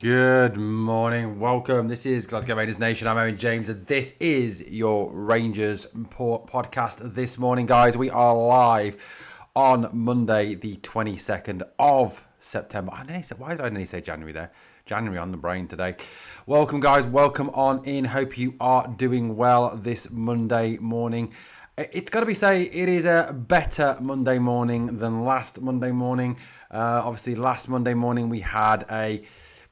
Good morning, welcome. This is Glasgow Rangers Nation. I'm Owen James, and this is your Rangers podcast this morning, guys. We are live on Monday, the 22nd of September. Why did I nearly say January there? January on the brain today. Welcome, guys. Welcome on in. Hope you are doing well this Monday morning. It's got to be say it is a better Monday morning than last Monday morning. Obviously, last Monday morning we had a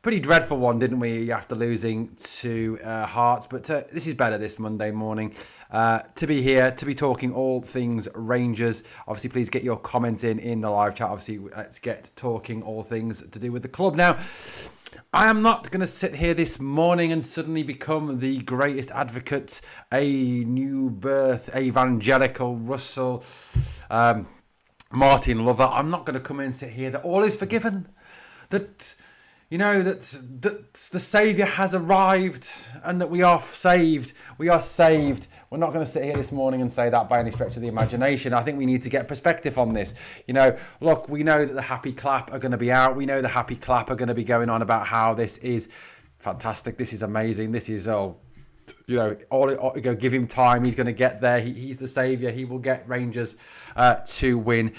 pretty dreadful one, didn't we, after losing to Hearts. But this is better this Monday morning to be here, to be talking all things Rangers. Obviously, please get your comment in the live chat. Obviously, let's get talking all things to do with the club. Now, I am not going to sit here this morning and suddenly become the greatest advocate, a new birth, evangelical Russell Martin lover. I'm not going to come in and sit here that all is forgiven, that the Saviour has arrived and that we are saved. We are saved. We're not going to sit here this morning and say that by any stretch of the imagination. I think we need to get perspective on this. Look, we know that the happy clap are going to be out. We know the happy clap are going to be going on about how this is fantastic. This is amazing. This is, give him time. He's going to get there. He's the saviour. He will get Rangers to win.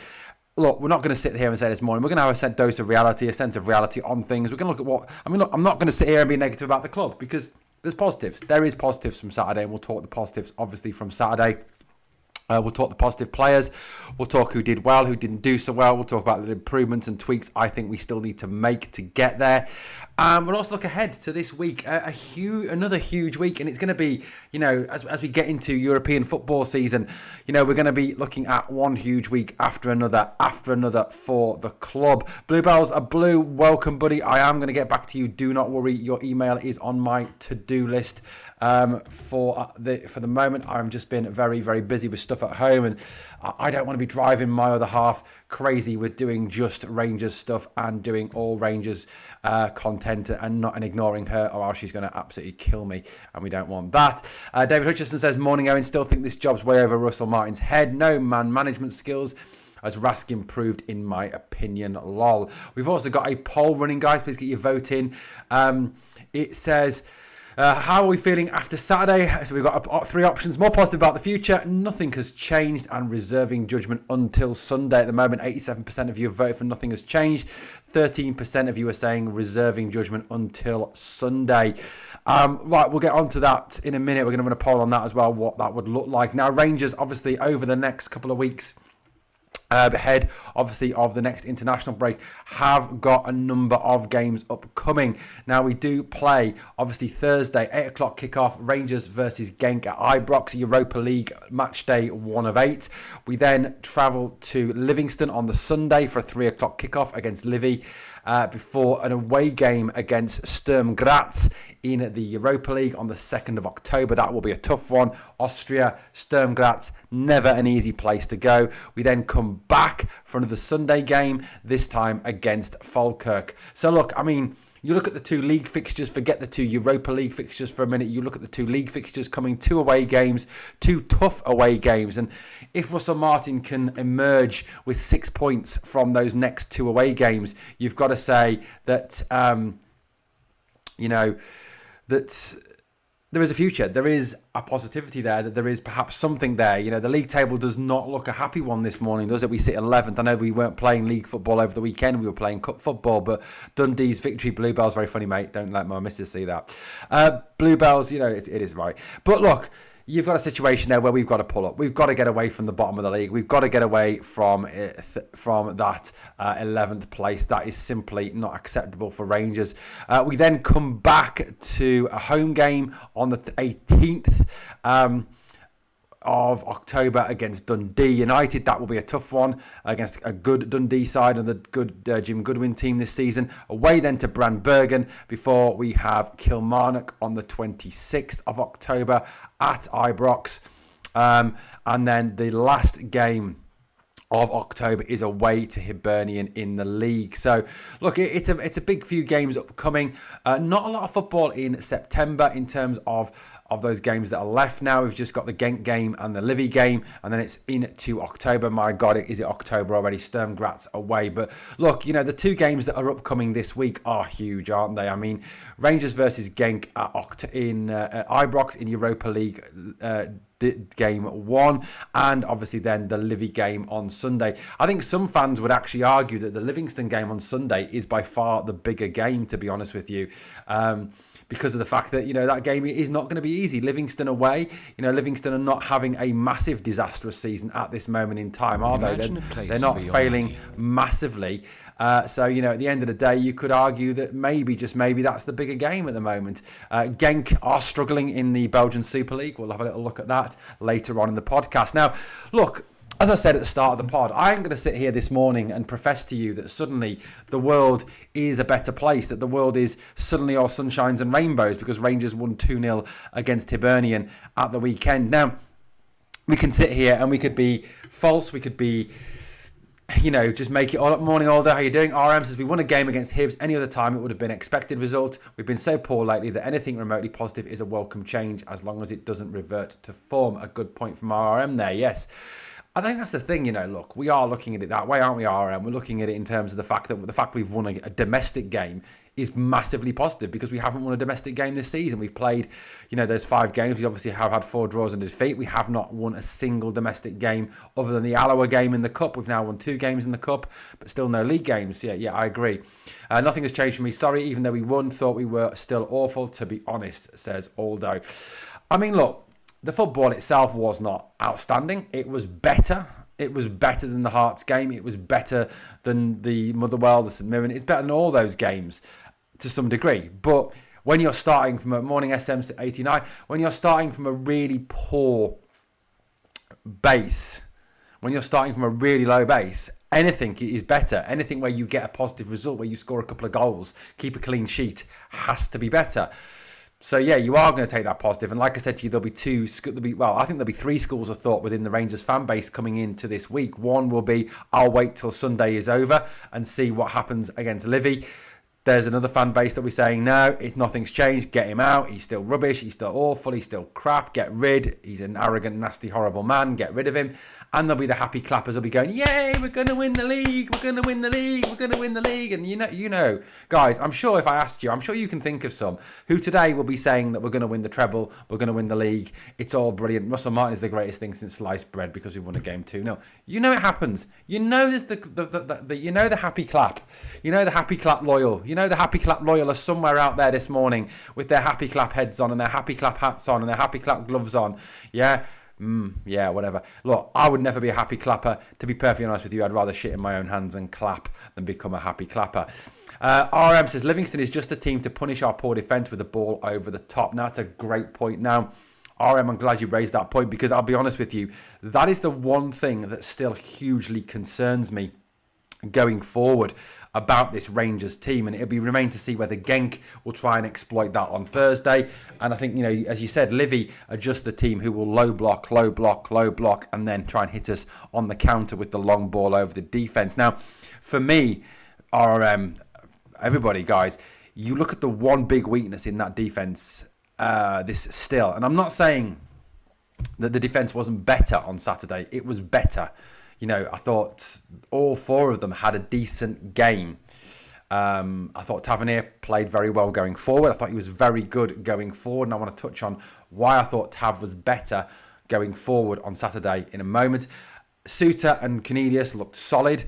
Look, we're not going to sit here and say this morning. We're going to have a dose of reality, a sense of reality on things. We're going to look at I'm not going to sit here and be negative about the club because there's positives. There is positives from Saturday, and we'll talk the positives, obviously, from Saturday. We'll talk the positive players. We'll talk who did well, who didn't do so well. We'll talk about the improvements and tweaks I think we still need to make to get there. We'll also look ahead to this week, another huge week, and it's going to be, as we get into European football season, we're going to be looking at one huge week after another for the club. Bluebells are blue. Welcome, buddy. I am going to get back to you. Do not worry. Your email is on my to-do list. For the moment, I've just been very, very busy with stuff at home, and I don't want to be driving my other half crazy with doing just Rangers stuff and doing all Rangers content and ignoring her, or else she's going to absolutely kill me, and we don't want that. David Hutchison says, morning Owen, still think this job's way over Russell Martin's head. No man management skills, as Raskin proved, in my opinion. Lol. We've also got a poll running, guys. Please get your vote in. It says, how are we feeling after Saturday? So we've got three options. More positive about the future. Nothing has changed, and reserving judgment until Sunday. At the moment, 87% of you have voted for nothing has changed. 13% of you are saying reserving judgment until Sunday. Right, we'll get on to that in a minute. We're going to run a poll on that as well, what that would look like. Now, Rangers, obviously, over the next couple of weeks, ahead, obviously, of the next international break, have got a number of games upcoming. Now, we do play, obviously, Thursday, 8 o'clock kickoff, Rangers versus Genk at Ibrox, Europa League match day 1 of 8. We then travel to Livingston on the Sunday for a 3 o'clock kickoff against Livy, before an away game against Sturm Graz in the Europa League on the 2nd of October. That will be a tough one. Austria, Sturm Graz, never an easy place to go. We then come back for another Sunday game, this time against Falkirk. So look, you look at the two league fixtures, forget the two Europa League fixtures for a minute. You look at the two league fixtures coming, 2 away games, 2 tough away games. And if Russell Martin can emerge with 6 points from those next 2 away games, you've got to say that, that there is a future. There is a positivity there, that there is perhaps something there. The league table does not look a happy one this morning, does it? We sit 11th. I know we weren't playing league football over the weekend. We were playing cup football, but Dundee's victory, Bluebells, very funny, mate. Don't let my missus see that. Bluebells, it is right. But look, you've got a situation there where we've got to pull up. We've got to get away from the bottom of the league. We've got to get away from that 11th place. That is simply not acceptable for Rangers. We then come back to a home game on the 18th. Of October against Dundee United. That will be a tough one against a good Dundee side and the good Jim Goodwin team this season. Away then to Branbergen before we have Kilmarnock on the 26th of October at Ibrox. And then the last game of October is away to Hibernian in the league. So look, it's a big few games upcoming. Not a lot of football in September in terms of of those games that are left now. We've just got the Genk game and the Livy game, and then it's into October. My God, is it October already? Sturm Graz away. But look, you know, the 2 games that are upcoming this week are huge, aren't they? I mean, Rangers versus Genk at Ibrox in Europa League game 1, and obviously then the Livy game on Sunday. I think some fans would actually argue that the Livingston game on Sunday is by far the bigger game, to be honest with you, because of the fact that, you know, that game is not going to be easy. Livingston away, you know, Livingston are not having a massive disastrous season at this moment in time, are they? They're not failing massively. So, you know, at the end of the day, you could argue that maybe, just maybe, that's the bigger game at the moment. Genk are struggling in the Belgian Super League. We'll have a little look at that later on in the podcast. Now, look, as I said at the start of the pod, I ain't going to sit here this morning and profess to you that suddenly the world is a better place, that the world is suddenly all sunshines and rainbows because Rangers won 2-0 against Hibernian at the weekend. Now, we can sit here and we could be false, we could be, you know, just make it all up. Morning, Alder, how you doing? RM says we won a game against Hibs. Any other time it would have been expected result. We've been so poor lately that anything remotely positive is a welcome change as long as it doesn't revert to form. A good point from RM there, yes. I think that's the thing, you know, look, we are looking at it that way, aren't we, RM? We're looking at it in terms of the fact that we've won a domestic game is massively positive because we haven't won a domestic game this season. We've played, you know, those 5 games. We obviously have had 4 draws and a defeat. We have not won a single domestic game other than the Alloa game in the Cup. We've now won 2 games in the Cup, but still no league games. Yeah, I agree. Nothing has changed for me. Sorry, even though we won, thought we were still awful, to be honest, says Aldo. I mean, look, the football itself was not outstanding. It was better. It was better than the Hearts game. It was better than the Motherwell, the St Mirren. It's better than all those games to some degree. But when you're starting from a morning SM89, when you're starting from a really poor base, when you're starting from a really low base, anything is better. Anything where you get a positive result, where you score a couple of goals, keep a clean sheet, has to be better. So, yeah, you are going to take that positive. And like I said to you, I think there'll be 3 schools of thought within the Rangers fan base coming into this week. One will be, I'll wait till Sunday is over and see what happens against Livy. There's another fan base that we're saying, no, nothing's changed. Get him out. He's still rubbish. He's still awful. He's still crap. Get rid. He's an arrogant, nasty, horrible man. Get rid of him. And there'll be the happy clappers. They'll be going, yay, we're going to win the league. We're going to win the league. We're going to win the league. And you know, guys, I'm sure if I asked you, I'm sure you can think of some who today will be saying that we're going to win the treble. We're going to win the league. It's all brilliant. Russell Martin is the greatest thing since sliced bread because we've won a game 2-0. You know it happens. You know there's the happy clap. You know the happy clap loyal. You know the happy clap loyal are somewhere out there this morning with their happy clap heads on and their happy clap hats on and their happy clap gloves on. Yeah. Yeah, whatever. Look, I would never be a happy clapper. To be perfectly honest with you, I'd rather shit in my own hands and clap than become a happy clapper. RM says, Livingston is just a team to punish our poor defence with the ball over the top. Now, that's a great point. Now, RM, I'm glad you raised that point because I'll be honest with you, that is the one thing that still hugely concerns me going forward about this Rangers team, and it'll be remain to see whether Genk will try and exploit that on Thursday. And I think, you know, as you said, Livy are just the team who will low block, and then try and hit us on the counter with the long ball over the defense. Now, for me, everybody, guys, you look at the one big weakness in that defense, and I'm not saying that the defense wasn't better on Saturday. It was better. You know, I thought all 4 of them had a decent game. I thought Tavernier played very well going forward. I thought he was very good going forward. And I want to touch on why I thought Tav was better going forward on Saturday in a moment. Suter and Cornelius looked solid.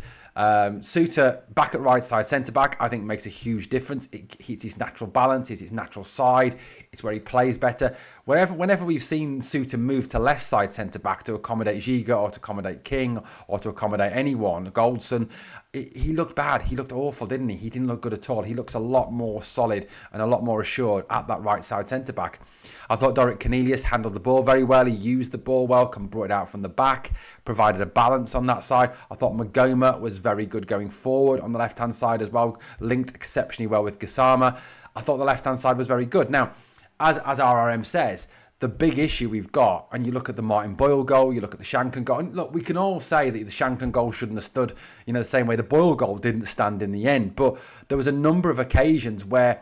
Suter back at right side centre-back, I think makes a huge difference. It's his natural balance, it's his natural side, it's where he plays better. Whenever we've seen Suter move to left side centre-back to accommodate Giga or to accommodate King or to accommodate anyone, Goldson, he looked bad. He looked awful, didn't he? He didn't look good at all. He looks a lot more solid and a lot more assured at that right side centre-back. I thought Doric Cornelius handled the ball very well. He used the ball well, brought it out from the back, provided a balance on that side. I thought Magoma was very good going forward on the left-hand side as well, linked exceptionally well with Gassama. I thought the left-hand side was very good. Now, as RRM says, the big issue we've got, and you look at the Martin Boyle goal, you look at the Shankland goal, and look, we can all say that the Shankland goal shouldn't have stood, you know, the same way the Boyle goal didn't stand in the end, but there was a number of occasions where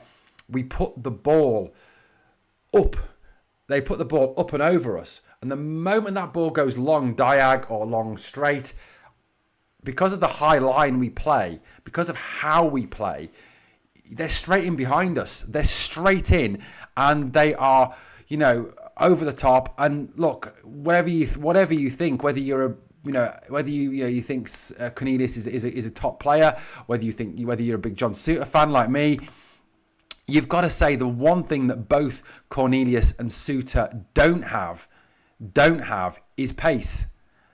we put the ball up they put the ball up and over us. And the moment that ball goes long diag or long straight, because of the high line we play, because of how we play, they're straight in behind us. They're straight in, and they are, over the top. And look, whatever you think, whether you're you think Cornelius is a top player, whether you're a big John Suter fan like me, you've got to say the one thing that both Cornelius and Suter don't have is pace.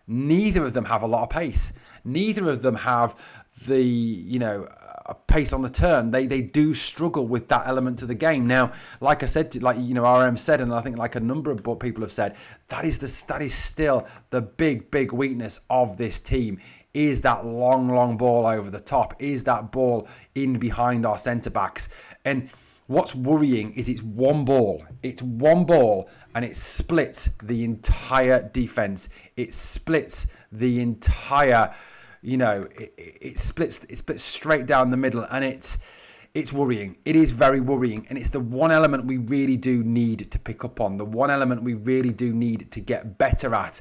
Neither of them have a lot of pace. Neither of them have the, pace on the turn. They do struggle with that element to the game. Now, like I said, RM said, and I think like a number of people have said, that is still the big weakness of this team, is that long ball over the top, is that ball in behind our centre-backs. And what's worrying is it's one ball, and it splits the entire defence. It splits the entire, it splits straight down the middle, and it's worrying. It is very worrying, and it's the one element we really do need to pick up on. The one element we really do need to get better at,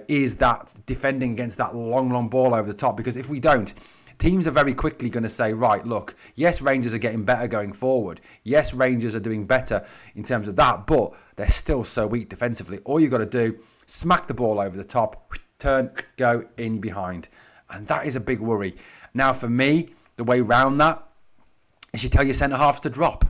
is that defending against that long ball over the top. Because if we don't, teams are very quickly going to say, right, look, yes, Rangers are getting better going forward. Yes, Rangers are doing better in terms of that, but they're still so weak defensively. All you've got to do, smack the ball over the top, turn, go in behind. And that is a big worry. Now, for me, the way round that is you tell your centre-halves to drop.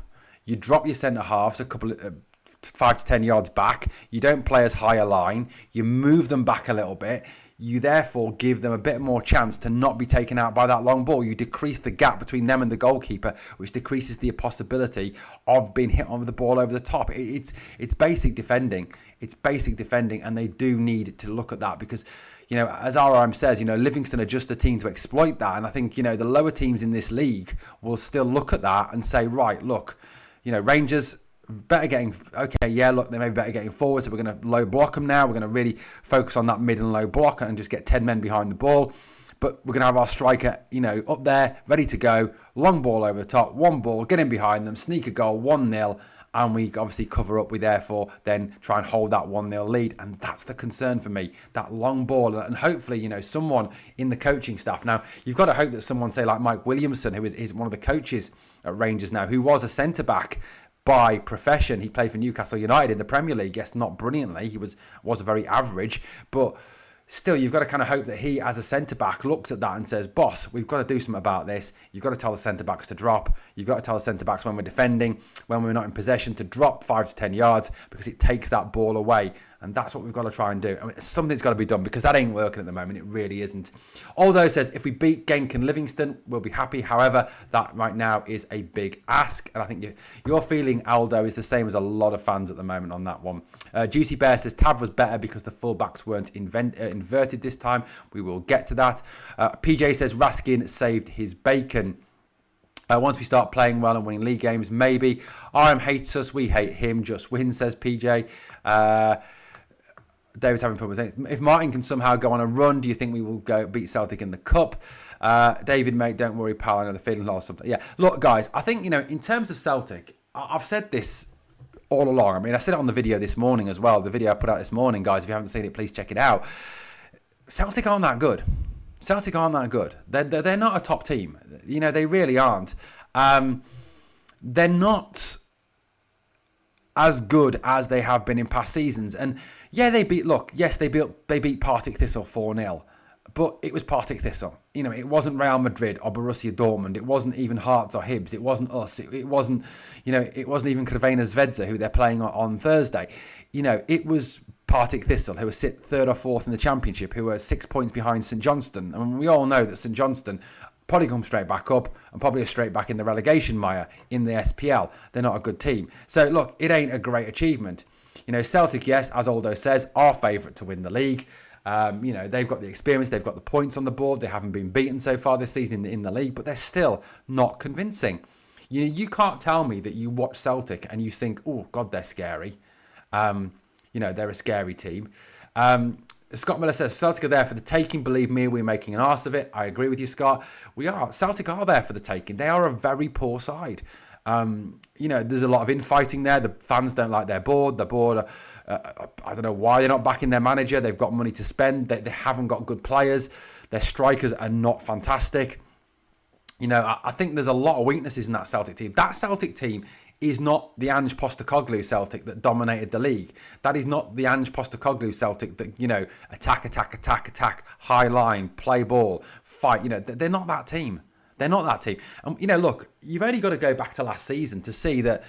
You drop your centre-halves a couple of 5 to 10 yards back. You don't play as high a line. You move them back a little bit. You therefore give them a bit more chance to not be taken out by that long ball. You decrease the gap between them and the goalkeeper, which decreases the possibility of being hit on with the ball over the top. It's basic defending. It's basic defending, and they do need to look at that because, as RM says, Livingston are just a team to exploit that. And I think, the lower teams in this league will still look at that and say, right, look, Rangers better getting, okay, yeah, look, they may be better getting forward, so we're going to low block them now. We're going to really focus on that mid and low block and just get 10 men behind the ball. But we're going to have our striker, up there, ready to go. Long ball over the top, one ball, get in behind them, sneak a goal, 1-0. And we obviously cover up. We therefore then try and hold that 1-0 lead. And that's the concern for me, that long ball. And hopefully, someone in the coaching staff. Now, you've got to hope that someone, say, like Mike Williamson, who is one of the coaches at Rangers now, who was a centre-back by profession. He played for Newcastle United in the Premier League. Yes, not brilliantly. He was very average. But still, you've got to kind of hope that he, as a centre-back, looks at that and says, boss, we've got to do something about this. You've got to tell the centre-backs to drop. You've got to tell the centre-backs when we're defending, when we're not in possession, to drop 5 to 10 yards because it takes that ball away. And that's what we've got to try and do. I mean, something's got to be done because that ain't working at the moment. It really isn't. Aldo says, if we beat Genk and Livingston, we'll be happy. However, that right now is a big ask. And I think your feeling, Aldo, is the same as a lot of fans at the moment on that one. Juicy Bear says, Tav was better because the fullbacks weren't inverted this time. We will get to that. PJ says, Raskin saved his bacon. Once we start playing well and winning league games, maybe. RM hates us. We hate him. Just win, says PJ. David's having fun with it. If Martin can somehow go on a run, do you think we will go beat Celtic in the Cup? David, mate, don't worry, pal. I know the feeling lost something. Yeah, look, guys, I think, in terms of Celtic, I've said this all along. I mean, I said it on the video this morning as well. The video I put out this morning, guys, if you haven't seen it, please check it out. Celtic aren't that good. Celtic aren't that good. They're not a top team. They really aren't. They're not as good as they have been in past seasons. And yeah, they beat Partick Thistle 4-0. But it was Partick Thistle. It wasn't Real Madrid or Borussia Dortmund. It wasn't even Hearts or Hibs. It wasn't us. It wasn't, it wasn't even Crvena Zvezda, who they're playing on Thursday. It was Partick Thistle, who were sit third or fourth in the Championship, who were 6 points behind St Johnstone. I mean, we all know that St Johnstone probably come straight back up and probably are straight back in the relegation mire in the SPL. They're not a good team. So, look, it ain't a great achievement. Celtic, yes, as Aldo says, are favourite to win the league. They've got the experience, they've got the points on the board. They haven't been beaten so far this season in the league, but they're still not convincing. You can't tell me that you watch Celtic and you think, oh, God, they're scary. They're a scary team. Scott Miller says, Celtic are there for the taking. Believe me, we're making an arse of it. I agree with you, Scott. We are. Celtic are there for the taking. They are a very poor side. There's a lot of infighting there. The fans don't like their board. The board, I don't know why they're not backing their manager. They've got money to spend. They haven't got good players. Their strikers are not fantastic. I think there's a lot of weaknesses in that Celtic team. That Celtic team is not the Ange Postecoglou Celtic that dominated the league. That is not the Ange Postecoglou Celtic that, attack, high line, play ball, fight. They're not that team. They're not that team. And, look, you've only got to go back to last season to see that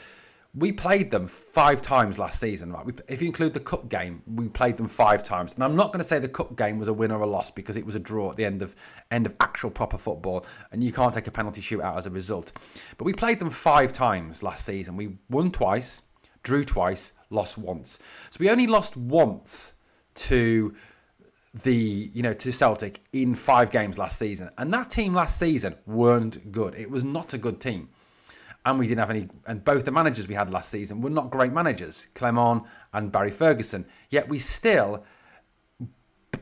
we played them 5 times last season, right? If you include the cup game, we played them 5 times. And I'm not going to say the cup game was a win or a loss because it was a draw at the end of actual proper football, and you can't take a penalty shootout as a result. But we played them 5 times last season. We won twice, drew twice, lost once. So we only lost once to to Celtic in 5 games last season. And that team last season weren't good. It was not a good team. And we didn't have any, and both the managers we had last season were not great managers, Clement and Barry Ferguson. Yet we still,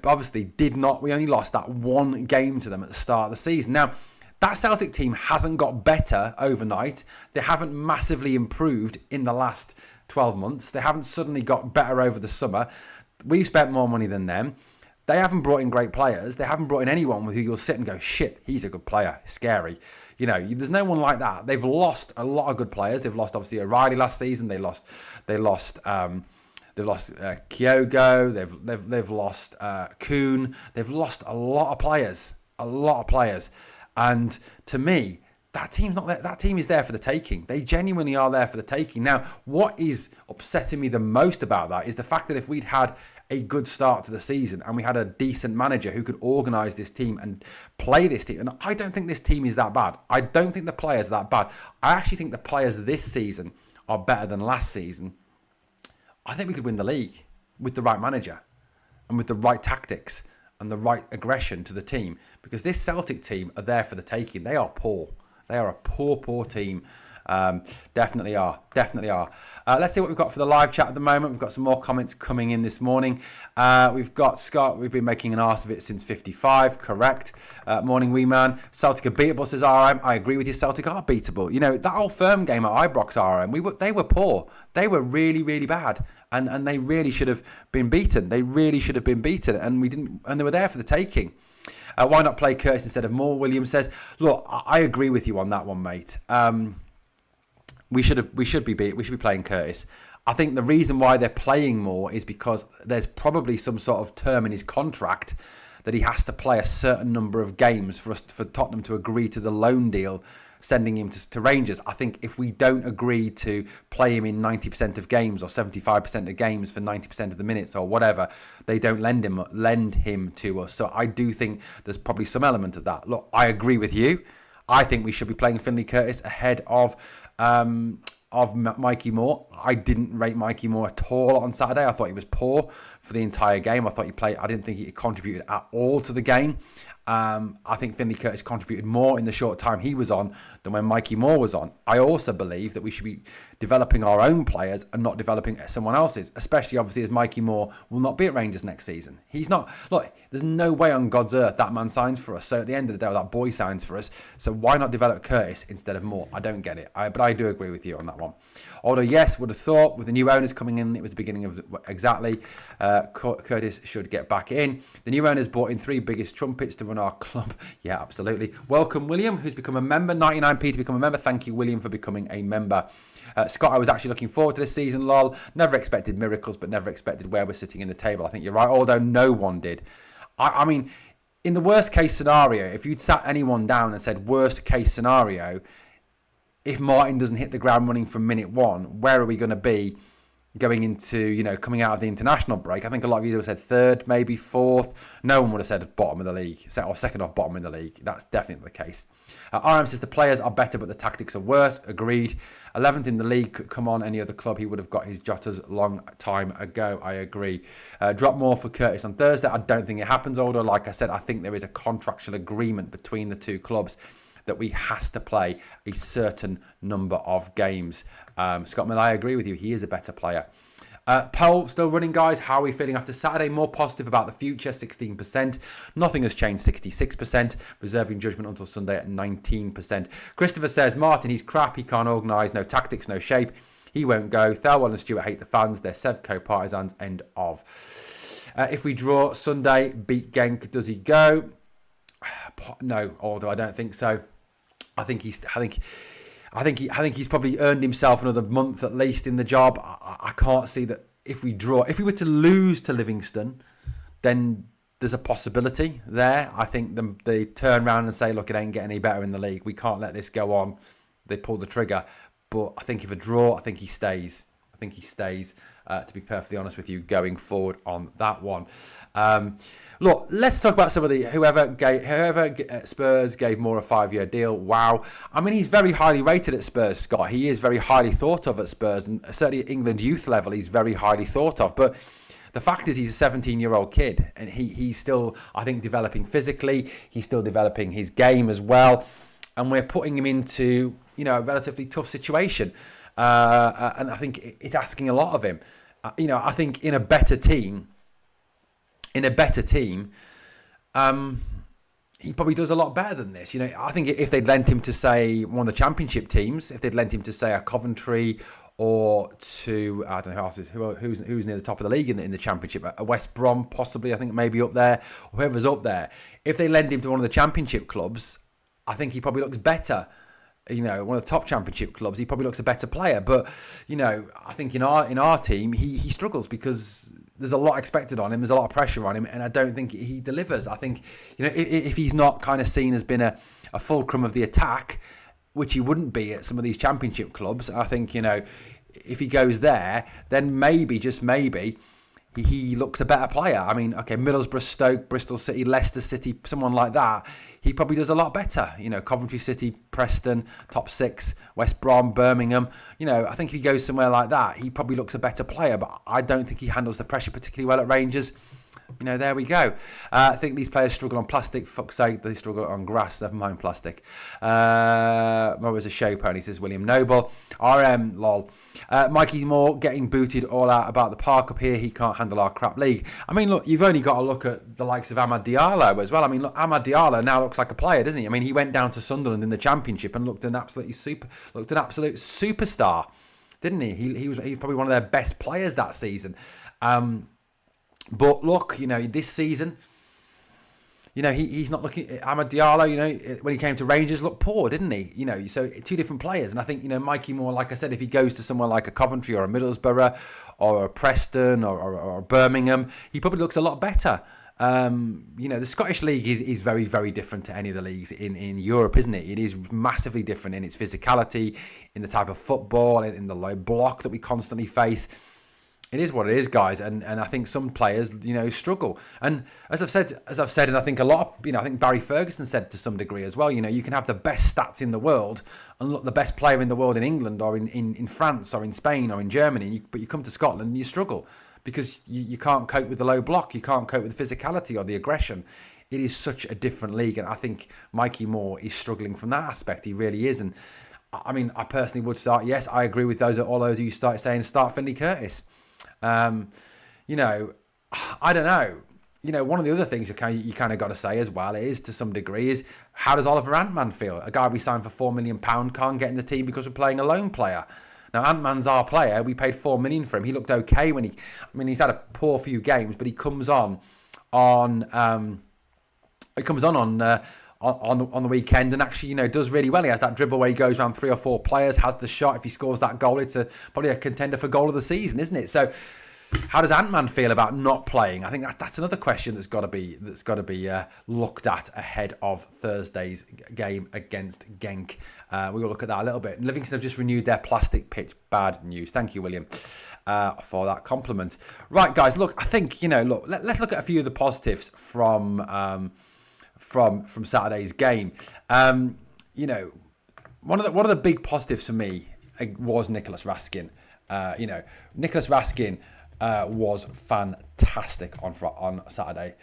obviously, we only lost that 1 game to them at the start of the season. Now, that Celtic team hasn't got better overnight. They haven't massively improved in the last 12 months. They haven't suddenly got better over the summer. We've spent more money than them. They haven't brought in great players. They haven't brought in anyone who you'll sit and go, shit, he's a good player. Scary. There's no one like that. They've lost a lot of good players. They've lost, obviously, O'Reilly last season. They lost Kyogo. They've lost Kuhn. They've lost a lot of players. And to me, that team's not there. That team is there for the taking. They genuinely are there for the taking. Now, what is upsetting me the most about that is the fact that if we'd had a good start to the season and we had a decent manager who could organise this team and play this team, and I don't think this team is that bad. I don't think the players are that bad. I actually think the players this season are better than last season. I think we could win the league with the right manager and with the right tactics and the right aggression to the team, because this Celtic team are there for the taking. They are poor. They are a poor team. Definitely are. Let's see what we've got for the live chat at the moment. We've got some more comments coming in this morning. We've got Scott. We've been making an arse of it since 55. Correct. Morning, wee man. Celtic are beatable, says RM. I agree with you. Celtic are beatable. That old Firm game at Ibrox, RM. They were poor. They were really, really bad, and they really should have been beaten. And we didn't. And they were there for the taking. Why not play Curtis instead of Moore? William says, look, I agree with you on that one, mate. We should be playing Curtis. I think the reason why they're playing Moore is because there's probably some sort of term in his contract that he has to play a certain number of games for Tottenham to agree to the loan deal, sending him to Rangers. I think if we don't agree to play him in 90% of games or 75% of games for 90% of the minutes or whatever, they don't lend him to us. So I do think there's probably some element of that. Look, I agree with you. I think we should be playing Finlay Curtis ahead of Mikey Moore. I didn't rate Mikey Moore at all on Saturday. I thought he was poor for the entire game. I didn't think he contributed at all to the game. I think Finlay Curtis contributed more in the short time he was on than when Mikey Moore was on. I also believe that we should be developing our own players and not developing someone else's, especially obviously as Mikey Moore will not be at Rangers next season. He's not. Look, there's no way on God's earth that man signs for us. So at the end of the day, that boy signs for us. So why not develop Curtis instead of Moore? I don't get it. But I do agree with you on that one. Although, yes, would have thought with the new owners coming in, it was the beginning of exactly. Curtis should get back in. The new owners brought in 3 biggest trumpets to run our club. Yeah, absolutely. Welcome, William, who's become a member. 99p to become a member. Thank you, William, for becoming a member. Scott, I was actually looking forward to this season, lol. Never expected miracles, but never expected where we're sitting in the table. I think you're right, although no one did. I mean, in the worst case scenario, if you'd sat anyone down and said worst case scenario, if Martin doesn't hit the ground running from minute 1, where are we going to be going into, coming out of the international break? I think a lot of you would have said 3rd, maybe 4th. No one would have said bottom of the league, or 2nd off bottom in the league. That's definitely the case. RM says the players are better, but the tactics are worse. Agreed. 11th in the league. Could come on any other club. He would have got his Jotters long time ago. I agree. Drop more for Curtis on Thursday. I don't think it happens, although, like I said, I think there is a contractual agreement between the 2 clubs that we has to play a certain number of games. Scott Mill, I agree with you. He is a better player. Poll still running, guys. How are we feeling after Saturday? More positive about the future, 16%. Nothing has changed, 66%. Reserving judgment until Sunday at 19%. Christopher says, Martin, he's crap. He can't organise. No tactics, no shape. He won't go. Thelwell and Stewart hate the fans. They're Sevco partisans. End of. If we draw Sunday, beat Genk, does he go? No, although I don't think so. I think he's probably earned himself another month at least in the job. I can't see that if we were to lose to Livingston, then there's a possibility there. I think they turn around and say, look, it ain't getting any better in the league. We can't let this go on. They pull the trigger. But I think if a draw, I think he stays. To be perfectly honest with you, going forward on that one. Look, let's talk about some of the whoever Spurs gave Moore a 5-year deal. Wow. I mean, he's very highly rated at Spurs, Scott. He is very highly thought of at Spurs, and certainly at England youth level, he's very highly thought of. But the fact is, he's a 17-year-old kid, and he's still, I think, developing physically. He's still developing his game as well, and we're putting him into, a relatively tough situation. And I think it's asking a lot of him. I think in a better team, he probably does a lot better than this. I think if they'd lent him to, say, one of the Championship teams, if they'd lent him to, say, a Coventry or to, I don't know who's near the top of the league in the Championship, a West Brom possibly, I think maybe up there, whoever's up there. If they lend him to one of the Championship clubs, I think he probably looks better. One of the top Championship clubs, he probably looks a better player. But, I think in our team, he struggles because there's a lot expected on him. There's a lot of pressure on him, and I don't think he delivers. I think, if he's not kind of seen as being a fulcrum of the attack, which he wouldn't be at some of these Championship clubs, I think, if he goes there, then maybe, just maybe, he looks a better player. I mean, okay, Middlesbrough, Stoke, Bristol City, Leicester City, someone like that, he probably does a lot better. Coventry City, Preston, top 6, West Brom, Birmingham. I think if he goes somewhere like that, he probably looks a better player, but I don't think he handles the pressure particularly well at Rangers. There we go. I think these players struggle on plastic. Fuck's sake, they struggle on grass. Never mind plastic. What was a show pony, says William Noble. RM, lol. Mikey Moore getting booted all out about the park up here. He can't handle our crap league. I mean, look, you've only got to look at the likes of Amad Diallo as well. I mean, look, Amad Diallo now looks like a player, doesn't he? I mean, he went down to Sunderland in the Championship and looked an absolute superstar, didn't he? He was probably one of their best players that season. But look, this season, he's not looking. Amad Diallo, when he came to Rangers, looked poor, didn't he? So two different players. And I think, Mikey Moore, like I said, if he goes to somewhere like a Coventry or a Middlesbrough or a Preston or Birmingham, he probably looks a lot better. The Scottish League is very, very different to any of the leagues in Europe, isn't it? It is massively different in its physicality, in the type of football, in the low block that we constantly face. It is what it is, guys, and I think some players, struggle. And as I've said, and I think a lot of, I think Barry Ferguson said to some degree as well, you can have the best stats in the world and look the best player in the world in England or in France or in Spain or in Germany, but you come to Scotland and you struggle because you can't cope with the low block, you can't cope with the physicality or the aggression. It is such a different league, and I think Mikey Moore is struggling from that aspect. He really is, and I mean, I personally would start. Yes, I agree with all those who start Finley Curtis. I don't know. One of the other things you kind of got to say as well is, to some degree, is how does Oliver Antman feel? A guy we signed for £4 million can't get in the team because we're playing a lone player. Now, Antman's our player. We paid $4 million for him. He looked okay he's had a poor few games, but he comes on the weekend and actually, does really well. He has that dribble where he goes around 3 or 4 players, has the shot. If he scores that goal, it's probably a contender for goal of the season, isn't it? So, how does Antman feel about not playing? I think that's another question that's got to be looked at ahead of Thursday's game against Genk. We will look at that a little bit. Livingston have just renewed their plastic pitch. Bad news. Thank you, William, for that compliment. Right, guys. Look, I think let's look at a few of the positives from Saturday's game. One of the big positives for me was Nicholas Raskin. Nicholas Raskin was fantastic on Saturday.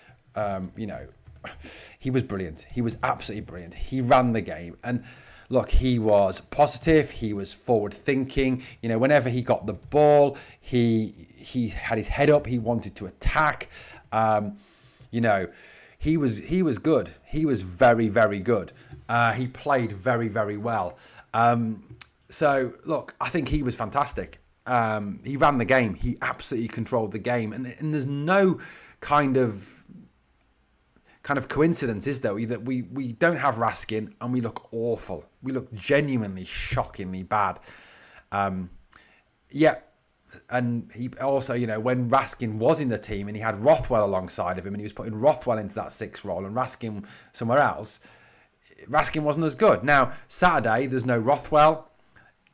He was brilliant. He was absolutely brilliant. He ran the game, and look, he was positive. He was forward thinking. You know, whenever he got the ball, he had his head up. He wanted to attack. You know, he was good. He was very, very good. He played very, very well. So look, I think he was fantastic. He ran the game. He absolutely controlled the game, and there's no kind of coincidence, is there, that we don't have Raskin and we look awful. We look genuinely, shockingly bad. Yeah, and he also, you know, when Raskin was in the team and he had Rothwell alongside of him and he was putting Rothwell into that 6 role and Raskin somewhere else, Raskin wasn't as good. Now, Saturday, there's no Rothwell.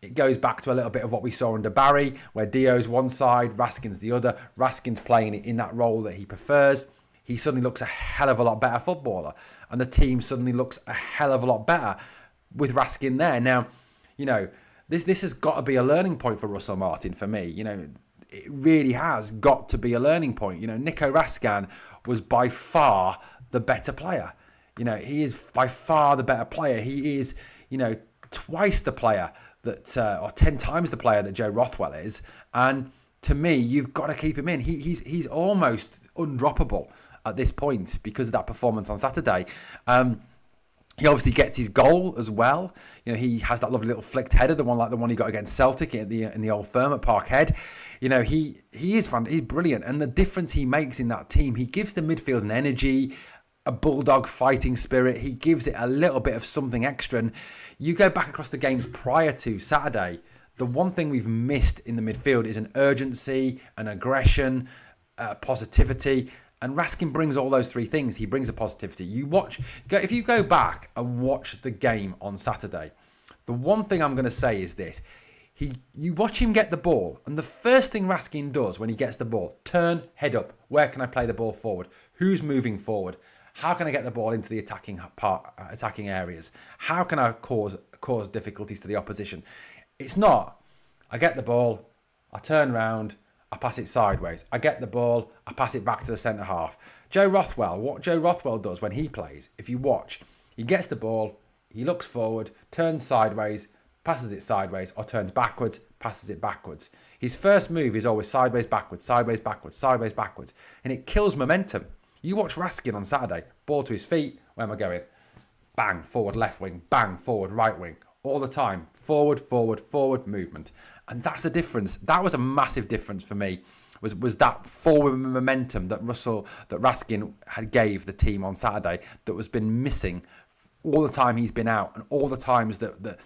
It goes back to a little bit of what we saw under Barry, where Dio's one side, Raskin's the other. Raskin's playing in that role that he prefers. He suddenly looks a hell of a lot better footballer. And the team suddenly looks a hell of a lot better with Raskin there. Now, you know, this has got to be a learning point for Russell Martin for me. You know, it really has got to be a learning point. You know, Nico Raskin was by far the better player. You know, he is by far the better player. He is, you know, twice the player that, or 10 times the player that Joe Rothwell is. And to me, you've got to keep him in. He's almost undroppable at this point because of that performance on Saturday. He obviously gets his goal as well. You know, he has that lovely little flicked header, the one he got against Celtic in the Old Firm at Parkhead. You know, he's brilliant, and the difference he makes in that team, he gives the midfield an energy, a bulldog fighting spirit. He gives it a little bit of something extra. And you go back across the games prior to Saturday, the one thing we've missed in the midfield is an urgency, an aggression, positivity. And Raskin brings all those 3 things. He brings a positivity. If you go back and watch the game on Saturday, the one thing I'm going to say is this. You watch him get the ball, and the first thing Raskin does when he gets the ball, turn, head up. Where can I play the ball forward? Who's moving forward? How can I get the ball into the attacking areas? How can I cause difficulties to the opposition? It's not, I get the ball, I turn round, I pass it sideways. I get the ball, I pass it back to the centre half. What Joe Rothwell does when he plays, if you watch, he gets the ball, he looks forward, turns sideways, passes it sideways, or turns backwards, passes it backwards. His first move is always sideways, backwards, sideways, backwards, sideways, backwards. And it kills momentum. You watch Raskin on Saturday, ball to his feet, where am I going? Bang, forward left wing, bang, forward right wing. All the time. Forward, forward, forward movement. And that's the difference. That was a massive difference for me, was that forward momentum that Raskin had gave the team on Saturday that was been missing all the time he's been out and all the times that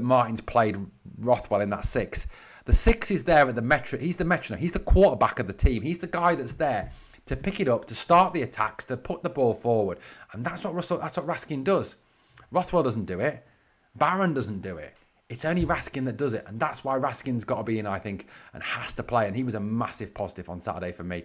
Martin's played Rothwell in that 6. The 6 is there at the metronome. He's the metronome. He's the quarterback of the team. He's the guy that's there to pick it up, to start the attacks, to put the ball forward. And that's what Raskin does. Rothwell doesn't do it. Barron doesn't do it. It's only Raskin that does it. And that's why Raskin's got to be in, I think, and has to play. And he was a massive positive on Saturday for me.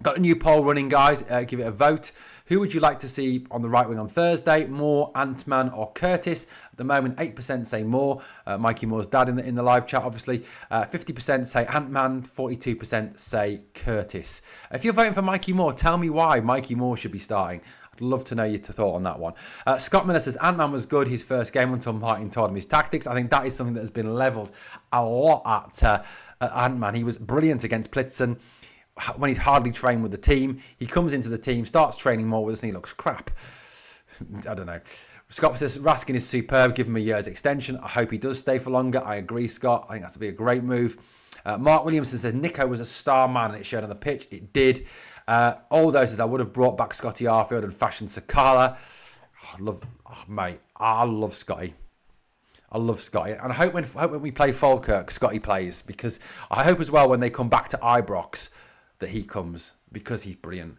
Got a new poll running, guys. Give it a vote. Who would you like to see on the right wing on Thursday? Moore, Antman or Curtis? At the moment, 8% say Moore. Mikey Moore's dad in the live chat, obviously. 50% say Antman. 42% say Curtis. If you're voting for Mikey Moore, tell me why Mikey Moore should be starting. I'd love to know your thought on that one. Scott Miller says, Antman was good his first game until Martin told him his tactics. I think that is something that has been levelled a lot at Antman. He was brilliant against Plitzen when he'd hardly trained with the team. He comes into the team, starts training more with us, and he looks crap. I don't know. Scott says, Raskin is superb. Give him a year's extension. I hope he does stay for longer. I agree, Scott. I think that's to be a great move. Mark Williamson says, Nico was a star man, and it showed on the pitch. It did. Aldo says, I would have brought back Scotty Arfield and fashioned Sakala. I love Scotty. I love Scotty. And I hope when we play Falkirk, Scotty plays, because I hope as well when they come back to Ibrox that he comes, because he's brilliant.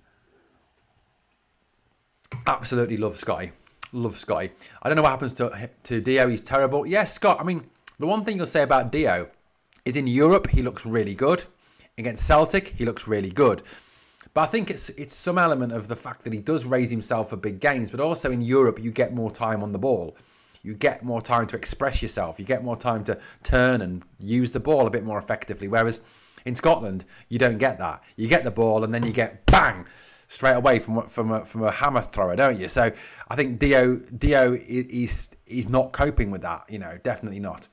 Absolutely love Scotty. Love Scotty. I don't know what happens to Dio. He's terrible. Yes, Scott. I mean, the one thing you'll say about Dio is in Europe, he looks really good. Against Celtic, he looks really good. But I think it's some element of the fact that he does raise himself for big games, but also in Europe, you get more time on the ball. You get more time to express yourself. You get more time to turn and use the ball a bit more effectively. Whereas in Scotland, you don't get that. You get the ball and then you get bang, straight away from a hammer thrower, don't you? So I think Dio is not coping with that. Definitely not.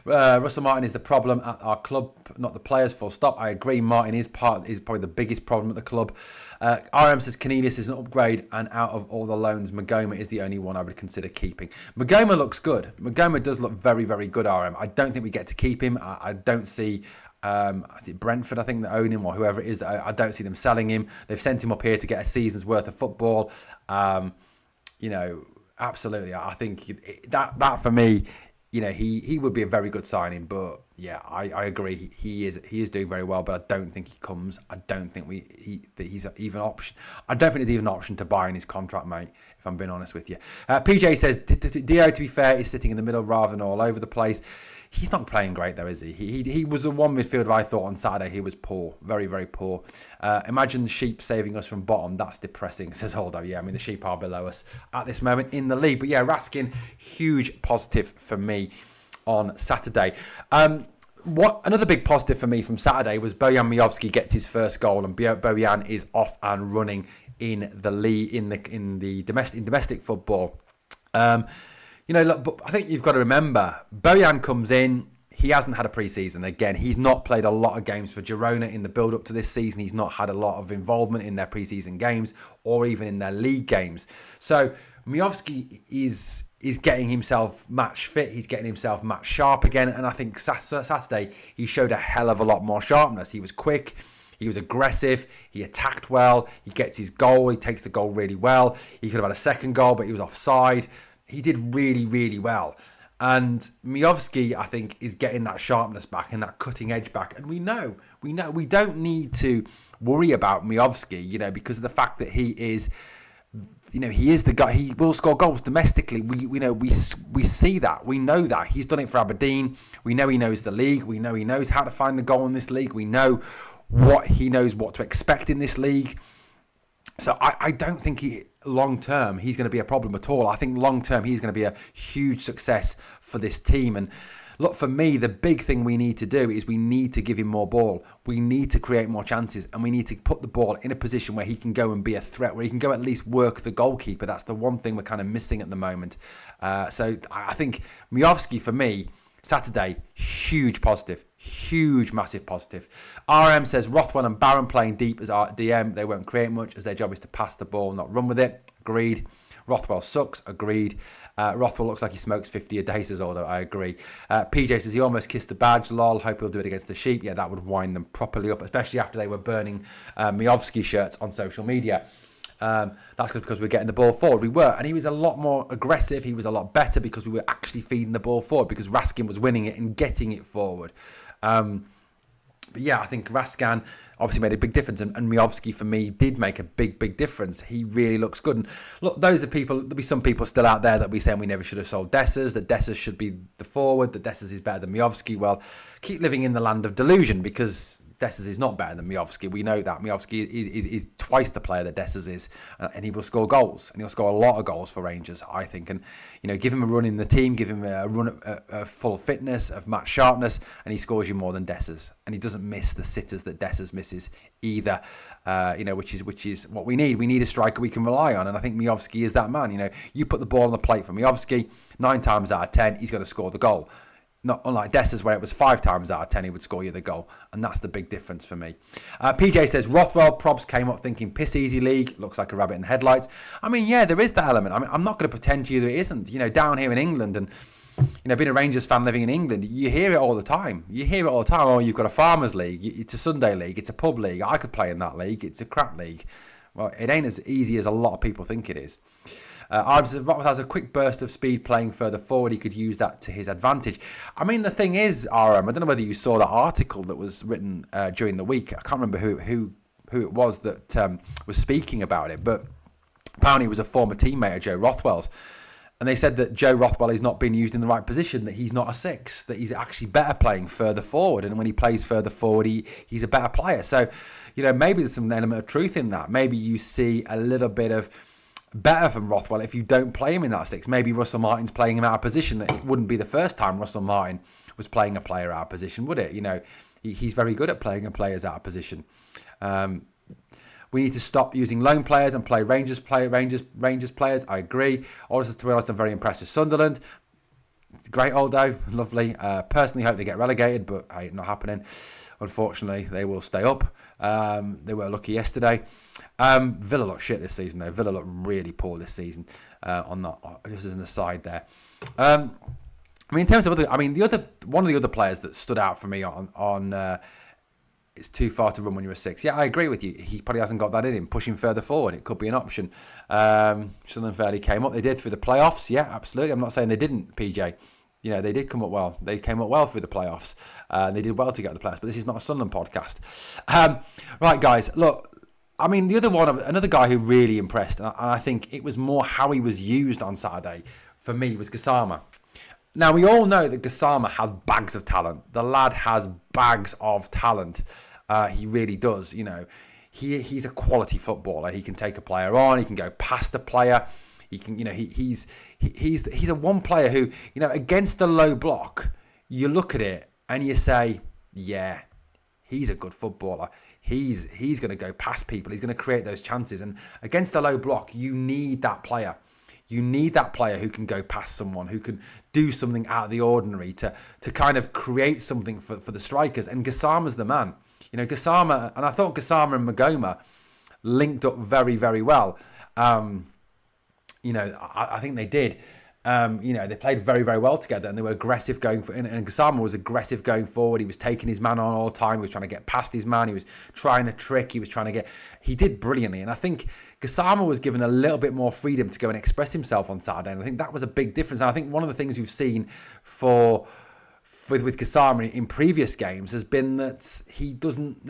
Russell Martin is the problem at our club, not the players, full stop. I agree. Martin is probably the biggest problem at the club. RM says Cornelius is an upgrade, and out of all the loans, Magoma is the only one I would consider keeping. Magoma looks good. Magoma does look very, very good, RM. I don't think we get to keep him. I don't see... is it Brentford, I think, that own him, or whoever it is, that I don't see them selling him. They've sent him up here to get a season's worth of football. Absolutely. I think that for me... he would be a very good signing, but yeah, I agree. He is doing very well, but I don't think he comes. I don't think he's even an option. I don't think there's even an option to buy in his contract, mate, if I'm being honest with you. PJ says, Dio, to be fair, is sitting in the middle rather than all over the place. He's not playing great, though, is he? He was the one midfielder I thought on Saturday he was poor. Very, very poor. Imagine the Sheep saving us from bottom. That's depressing, says Holdo. Yeah, I mean, the Sheep are below us at this moment in the league. But yeah, Raskin, huge positive for me on Saturday. Another big positive for me from Saturday was Bojan Miovski gets his first goal, and Bojan is off and running in the league, in the domestic football. Look, but I think you've got to remember, Bojan comes in, he hasn't had a pre-season. Again, he's not played a lot of games for Girona in the build-up to this season. He's not had a lot of involvement in their pre-season games or even in their league games. So Miovski is getting himself match fit. He's getting himself match sharp again. And I think Saturday, he showed a hell of a lot more sharpness. He was quick. He was aggressive. He attacked well. He gets his goal. He takes the goal really well. He could have had a second goal, but he was offside. He did really, really well. And Miovski, I think, is getting that sharpness back and that cutting edge back. And we know we don't need to worry about Miovski, because of the fact that he is, he is the guy. He will score goals domestically. We see that. We know that. He's done it for Aberdeen. We know he knows the league. We know he knows how to find the goal in this league. We know what to expect in this league. So I don't think long term he's going to be a problem at all. I think long term he's going to be a huge success for this team. And look, for me, the big thing we need to do is we need to give him more ball. We need to create more chances, and we need to put the ball in a position where he can go and be a threat, where he can go at least work the goalkeeper. That's the one thing we're kind of missing at the moment. So I think Miovski, for me, Saturday, huge positive. Huge, massive positive. RM says Rothwell and Barron playing deep as our DM. They won't create much as their job is to pass the ball, not run with it. Agreed. Rothwell sucks. Agreed. Rothwell looks like he smokes 50 a day, says Aldo. I agree. PJ says he almost kissed the badge. Lol. Hope he'll do it against the Sheep. Yeah, that would wind them properly up, especially after they were burning Miovski shirts on social media. That's because we're getting the ball forward. We were, and he was a lot more aggressive. He was a lot better because we were actually feeding the ball forward, because Raskin was winning it and getting it forward. But yeah, I think Raskin obviously made a big difference, and Miovski for me did make a big difference. He really looks good. And look, there'll be some people still out there that be saying we never should have sold Dessers, that Dessers should be the forward, that Dessers is better than Miovski. Well, keep living in the land of delusion, because Dessers is not better than Miovski. We know that. Miovski is twice the player that Dessers is, and he will score goals, and he'll score a lot of goals for Rangers, I think. And give him a run in the team, give him a run of full fitness, of match sharpness, and he scores you more than Dessers. And he doesn't miss the sitters that Dessers misses either. Which is what we need. We need a striker we can rely on, and I think Miovski is that man. You put the ball on the plate for Miovski, 9 times out of 10 he's going to score the goal. Not unlike Dessers, where it was 5 times out of 10 he would score you the goal, and that's the big difference for me. PJ says Rothwell probs came up thinking piss easy league, looks like a rabbit in the headlights. I mean, yeah, there is that element. I mean, I'm not going to pretend to you that it isn't. Down here in England, and being a Rangers fan living in England, you hear it all the time. Oh, you've got a farmers league, it's a Sunday league, it's a pub league. I could play in that league. It's a crap league. Well, it ain't as easy as a lot of people think it is. Rothwell has a quick burst of speed playing further forward. He could use that to his advantage. I mean, the thing is, RM, I don't know whether you saw that article that was written during the week. I can't remember who it was that was speaking about it, but apparently it was a former teammate of Joe Rothwell's. And they said that Joe Rothwell is not being used in the right position, that he's not a 6, that he's actually better playing further forward. And when he plays further forward, he's a better player. So, maybe there's some element of truth in that. Maybe you see a little bit of better from Rothwell if you don't play him in that 6. Maybe Russell Martin's playing him out of position. That it wouldn't be the first time Russell Martin was playing a player out of position, would it? He's very good at playing players out of position. We need to stop using loan players and play Rangers players. I agree. Also, to be honest, I'm very impressed with Sunderland. Great, Aldo. Lovely. Personally, hope they get relegated, but hey, not happening. Unfortunately, they will stay up. They were lucky yesterday. Villa look shit this season, though. Villa look really poor this season. Just as an aside there. In terms of one of the other players that stood out for me on it's too far to run when you're a 6. Yeah, I agree with you. He probably hasn't got that in him. Pushing further forward, it could be an option. Sunderland fairly came up. They did through the playoffs. Yeah, absolutely. I'm not saying they didn't, PJ. They did come up well. They came up well through the playoffs. They did well to get to the playoffs. But this is not a Sunderland podcast. Right, guys. Look, the other one, another guy who really impressed, and I think it was more how he was used on Saturday, for me, was Gassama. Now, we all know that Gassama has bags of talent. The lad has bags of talent. He really does. He's a quality footballer. He can take a player on. He can go past a player. He can, he's a one player who, against a low block, you look at it and you say, yeah, he's a good footballer. He's going to go past people. He's going to create those chances. And against a low block, you need that player. You need that player who can go past someone, who can do something out of the ordinary to kind of create something for the strikers. And Gassama's the man. Gassama, and I thought Gassama and Magoma linked up very, very well. I think they did. They played very, very well together, and they were aggressive going for. And Gassama was aggressive going forward. He was taking his man on all the time. He was trying to get past his man. He was trying a trick. He did brilliantly. And I think Gassama was given a little bit more freedom to go and express himself on Saturday. And I think that was a big difference. And I think one of the things we've seen with Gassama in previous games has been that he didn't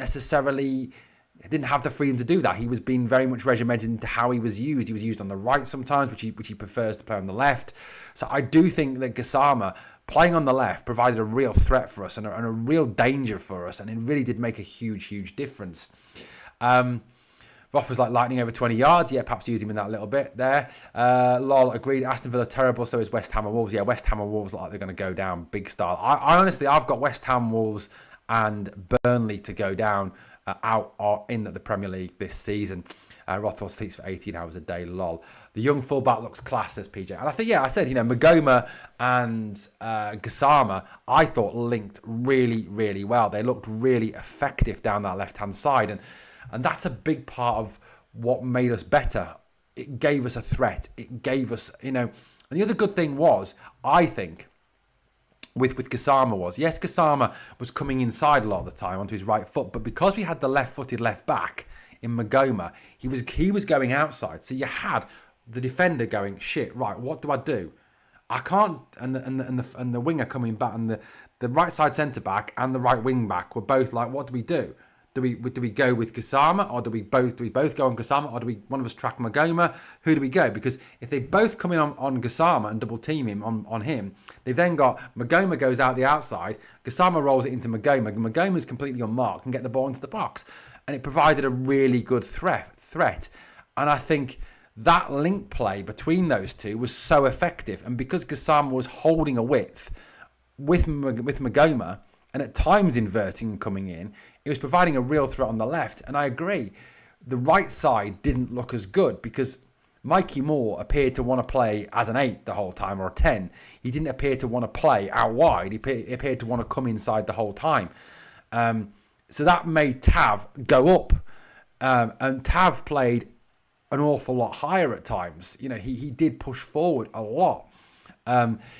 have the freedom to do that. He was being very much regimented into how he was used. He was used on the right sometimes, which he prefers to play on the left. So I do think that Gassama playing on the left provided a real threat for us and a real danger for us, and it really did make a huge, huge difference. Roth was like lightning over 20 yards. Yeah, perhaps use him in that little bit there. Lol, agreed. Aston Villa terrible, so is West Ham and Wolves. Yeah, West Ham and Wolves look like they're going to go down big style. I honestly, I've got West Ham, Wolves and Burnley to go down out or in the Premier League this season. Rothwell sleeps for 18 hours a day, lol. The young fullback looks class, says PJ. And I think, I said, Magoma and Gassama, I thought linked really, really well. They looked really effective down that left-hand side. And that's a big part of what made us better. It gave us a threat. It gave us, And the other good thing was, I think, with Gassama was, yes, Gassama was coming inside a lot of the time onto his right foot, but because we had the left-footed left back in Magoma, he was going outside. So you had the defender going, shit, right, what do I do? I can't, and the winger coming back, and the right side centre back and the right wing back were both like, what do we do? Do we go with Gassama, or do we both go on Gassama, or do we one of us track Magoma? Who do we go? Because if they both come in on Gassama and double team him on him, they've then got Magoma goes out the outside, Gassama rolls it into Magoma. Magoma's completely unmarked and get the ball into the box, and it provided a really good threat. And I think that link play between those two was so effective, and because Gassama was holding a width with Magoma, and at times inverting and coming in, it was providing a real threat on the left. And I agree, the right side didn't look as good because Mikey Moore appeared to want to play as an 8 the whole time, or a 10. He didn't appear to want to play out wide. He appeared to want to come inside the whole time. So that made Tav go up. And Tav played an awful lot higher at times. He did push forward a lot.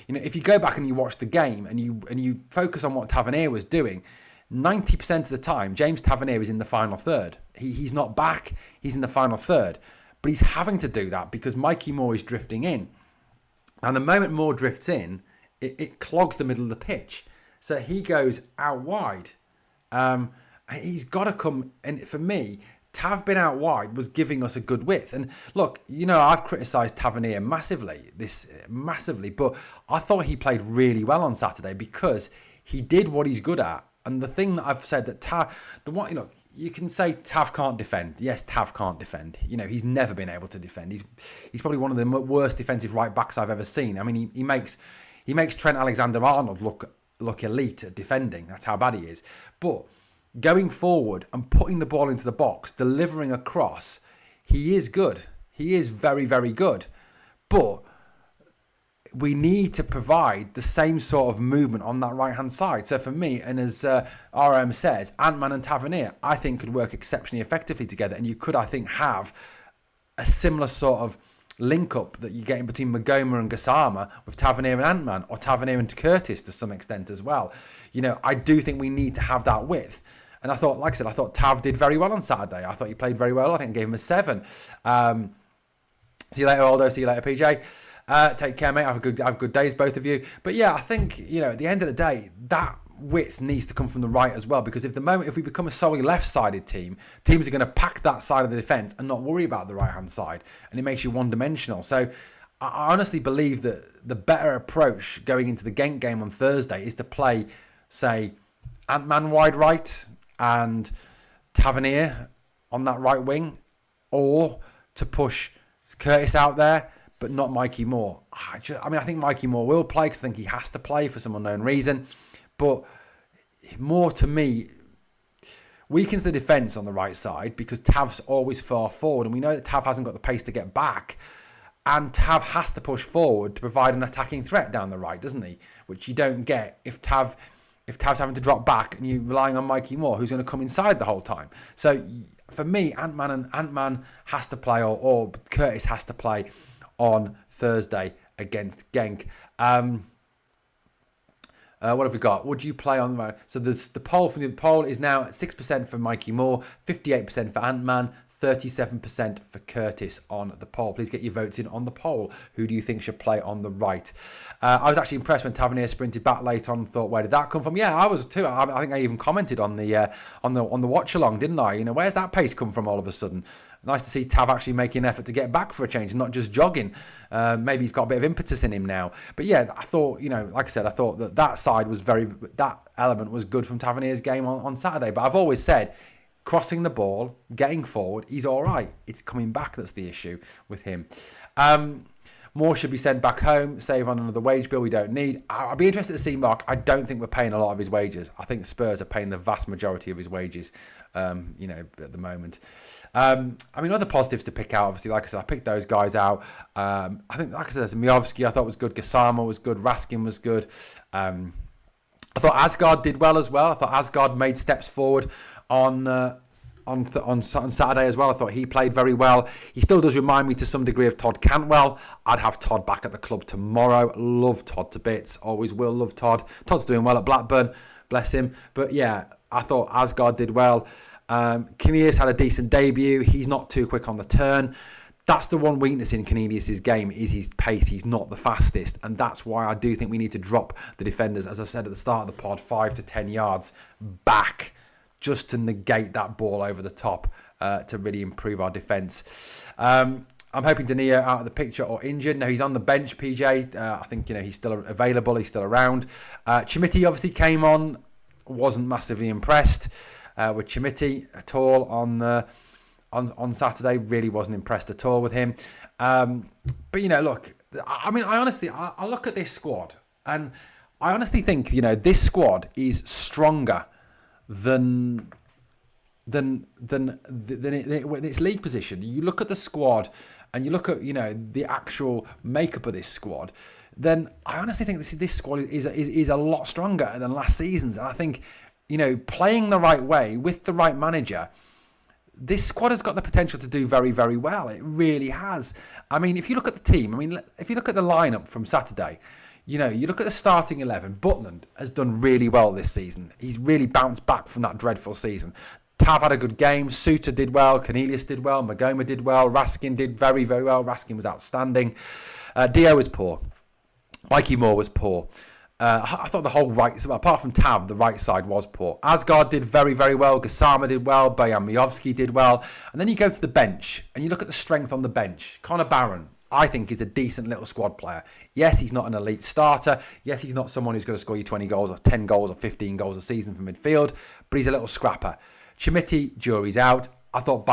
If you go back and you watch the game and you focus on what Tavernier was doing, 90% of the time, James Tavernier is in the final third. He's not back. He's in the final third. But he's having to do that because Mikey Moore is drifting in. And the moment Moore drifts in, it clogs the middle of the pitch. So he goes out wide. He's got to come. And for me, Tav being out wide was giving us a good width. And look, I've criticised Tavernier massively, but I thought he played really well on Saturday because he did what he's good at. And the thing that I've said that you can say Tav can't defend. Yes, Tav can't defend. He's never been able to defend. He's probably one of the worst defensive right backs I've ever seen. I mean, he makes Trent Alexander-Arnold look elite at defending. That's how bad he is. But going forward and putting the ball into the box, delivering a cross, he is good. He is very, very good. But we need to provide the same sort of movement on that right-hand side. So for me, and as RM says, Ant-Man and Tavernier, I think could work exceptionally effectively together. And you could, I think, have a similar sort of link-up that you get in between Magoma and Gassama with Tavernier and Ant-Man, or Tavernier and Curtis to some extent as well. I do think we need to have that width. And I thought, like I said, I thought Tav did very well on Saturday. I thought he played very well. I think I gave him a 7. See you later, Aldo. See you later, PJ. Take care, mate. Have good days, both of you. But yeah, I think, at the end of the day, that width needs to come from the right as well. Because if we become a solely left-sided team, teams are going to pack that side of the defence and not worry about the right-hand side. And it makes you one-dimensional. So I honestly believe that the better approach going into the Genk game on Thursday is to play, say, Ant-Man wide right and Tavernier on that right wing, or to push Curtis out there, but not Mikey Moore. I think Mikey Moore will play because I think he has to play for some unknown reason. But Moore, to me, weakens the defence on the right side because Tav's always far forward. And we know that Tav hasn't got the pace to get back. And Tav has to push forward to provide an attacking threat down the right, doesn't he? Which you don't get if Tav's having to drop back and you're relying on Mikey Moore, who's going to come inside the whole time. So for me, Ant-Man has to play, or Curtis has to play on Thursday against Genk. What have we got? Would you play on the... So the poll is now at 6% for Mikey Moore, 58% for Ant-Man, 37% for Curtis on the poll. Please get your votes in on the poll. Who do you think should play on the right? I was actually impressed when Tavernier sprinted back late on. Thought, where did that come from? Yeah, I was too. I think I even commented on the watch along, didn't I? Where's that pace come from all of a sudden? Nice to see Tav actually making an effort to get back for a change, not just jogging. Maybe he's got a bit of impetus in him now. But yeah, I thought, like I said, I thought that side was that element was good from Tavernier's game on Saturday. But I've always said, crossing the ball, getting forward, he's all right. It's coming back that's the issue with him. Moore should be sent back home, save on another wage bill we don't need. I'd be interested to see, Mark. I don't think we're paying a lot of his wages. I think Spurs are paying the vast majority of his wages, at the moment. Other positives to pick out, obviously, like I said, I picked those guys out. I think, like I said, Miovski I thought was good. Gassama was good. Raskin was good. I thought Asgard did well as well. I thought Asgard made steps forward on Saturday as well. I thought he played very well. He still does remind me to some degree of Todd Cantwell. I'd have Todd back at the club tomorrow. Love Todd to bits. Always will love Todd. Todd's doing well at Blackburn. Bless him. But yeah, I thought Asgard did well. Cornelius had a decent debut. He's not too quick on the turn. That's the one weakness in Cornelius' game, is his pace. He's not the fastest. And that's why I do think we need to drop the defenders, as I said at the start of the pod, 5 to 10 yards back, just to negate that ball over the top, to really improve our defence. I'm hoping Dania out of the picture or injured. No, he's on the bench, PJ. I think, he's still available. He's still around. Chimiti obviously came on. Wasn't massively impressed with Chimiti at all on Saturday. Really wasn't impressed at all with him. But, look, I look at this squad and I honestly think, this squad is stronger than its league position. You look at the squad and you look at the actual makeup of this squad, then I honestly think this squad is a lot stronger than last season's. And I think playing the right way with the right manager, this squad has got the potential to do very, very well. It really has. If you look at the team, if you look at the lineup from Saturday, you look at the starting 11. Butland has done really well this season. He's really bounced back from that dreadful season. Tav had a good game. Suter did well. Cornelius did well. Magoma did well. Raskin did very, very well. Raskin was outstanding. Dio was poor. Mikey Moore was poor. I thought the whole right, apart from Tav, the right side was poor. Asgard did very, very well. Gassama did well. Bojan Miovski did well. And then you go to the bench and you look at the strength on the bench. Connor Barron, I think, is a decent little squad player. Yes, he's not an elite starter. Yes, he's not someone who's going to score you 20 goals or 10 goals or 15 goals a season from midfield, but he's a little scrapper. Chimiti, jury's out. I think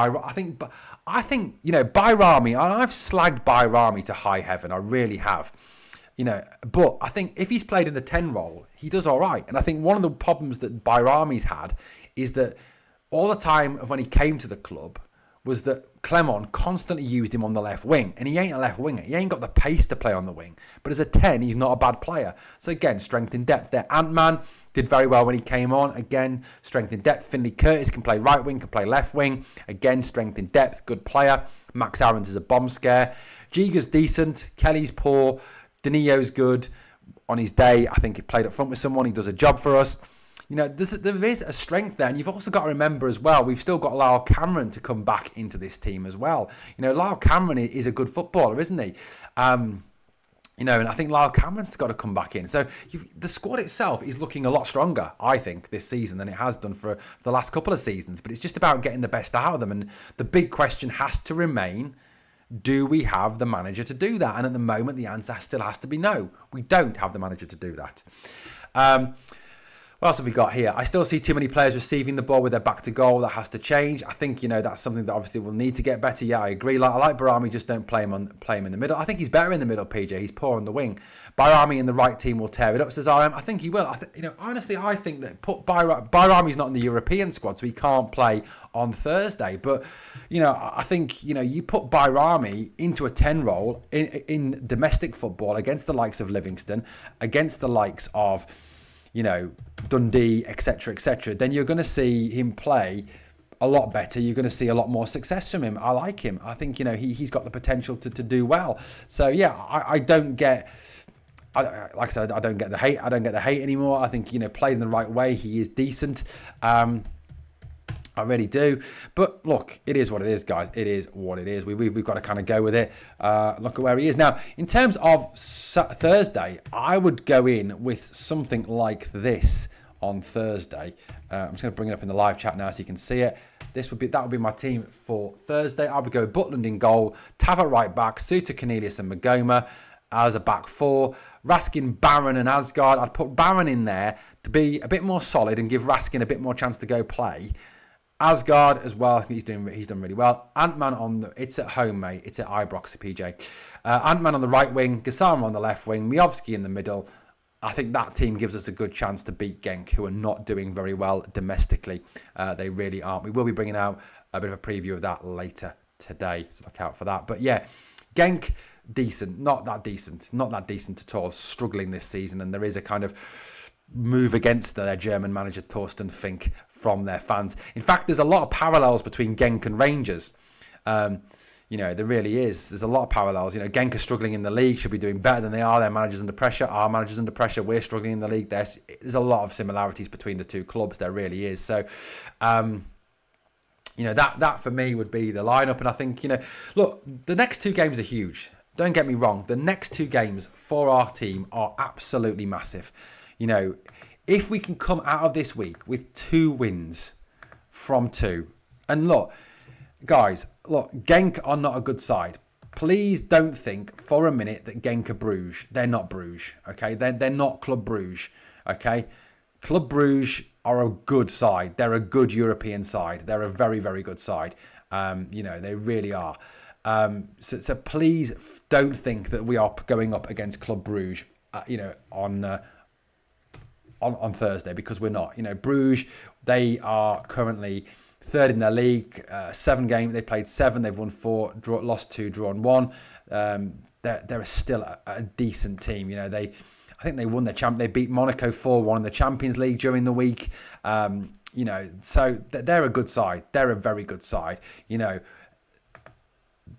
Bayrami, and I've slagged Bayrami to high heaven. I really have. But I think if he's played in the 10 role, he does all right. And I think one of the problems that Bayrami's had is that all the time of when he came to the club was that Clement constantly used him on the left wing, and he ain't a left winger. He ain't got the pace to play on the wing. But as a 10, he's not a bad player. So again, strength in depth there. Ant-Man did very well when he came on. Again, strength in depth. Finley Curtis can play right wing, can play left wing. Again, strength in depth, good player. Max Aarons is a bomb scare. Giga's decent. Kelly's poor. Danillo's good. On his day, I think he played up front with someone. He does a job for us. There is a strength there, and you've also got to remember as well, we've still got Lyle Cameron to come back into this team as well. Lyle Cameron is a good footballer, isn't he? And I think Lyle Cameron's got to come back in. So the squad itself is looking a lot stronger, I think, this season than it has done for the last couple of seasons. But it's just about getting the best out of them. And the big question has to remain, do we have the manager to do that? And at the moment, the answer still has to be no. We don't have the manager to do that. What else have we got here? I still see too many players receiving the ball with their back to goal. That has to change. I think, that's something that obviously will need to get better. Yeah, I agree. I like Barami, just don't play him in the middle. I think he's better in the middle, PJ. He's poor on the wing. Barami in the right team will tear it up, says RM. I think he will. Honestly, I think that Barami's not in the European squad, so he can't play on Thursday. But, I think, you put Barami into a 10 role in domestic football against the likes of Livingston, against the likes of Dundee, etc., then you're going to see him play a lot better. You're going to see a lot more success from him. I like him. I think, he's got the potential to do well. So, yeah, I don't get... like I said, I don't get the hate. I don't get the hate anymore. I think, played in the right way, he is decent. I really do. But look, it is what it is, guys. It is what it is. We've got to kind of go with it. Look at where he is. Now, in terms of Thursday, I would go in with something like this on Thursday. I'm just going to bring it up in the live chat now so you can see it. That would be my team for Thursday. I would go with Butland in goal, Tava right back, Suter, Cornelius and Magoma as a back four. Raskin, Barron and Asgard. I'd put Barron in there to be a bit more solid and give Raskin a bit more chance to go play. Asgard as well. I think he's done really well. Ant-Man it's at home, mate. It's at Ibrox, PJ. Ant-Man on the right wing, Gassama on the left wing, Miovski in the middle. I think that team gives us a good chance to beat Genk, who are not doing very well domestically. They really aren't. We will be bringing out a bit of a preview of that later today, so look out for that. But yeah, Genk, decent. Not that decent at all. Struggling this season, and there is a kind of move against their German manager Thorsten Fink from their fans. In fact, there's a lot of parallels between Genk and Rangers. There really is. There's a lot of parallels. Genk are struggling in the league, should be doing better than they are. Their managers under pressure. Our managers under pressure. We're struggling in the league. There's a lot of similarities between the two clubs. There really is. So, that for me would be the lineup. And I think, look, the next two games are huge. Don't get me wrong. The next two games for our team are absolutely massive. If we can come out of this week with 2 wins from 2, and look, guys, Genk are not a good side. Please don't think for a minute that Genk are Bruges. They're not Bruges, okay? They're not Club Bruges, okay? Club Bruges are a good side. They're a good European side. They're a very, very good side. They really are. So please don't think that we are going up against Club Bruges, on Thursday, because we're not. Bruges, they are currently 3rd in their league. 7 games, they played 7, they've won 4, lost 2, drawn 1. They're still a decent team. I think they won their they beat Monaco 4-1 in the Champions League during the week. So they're a good side. They're a very good side.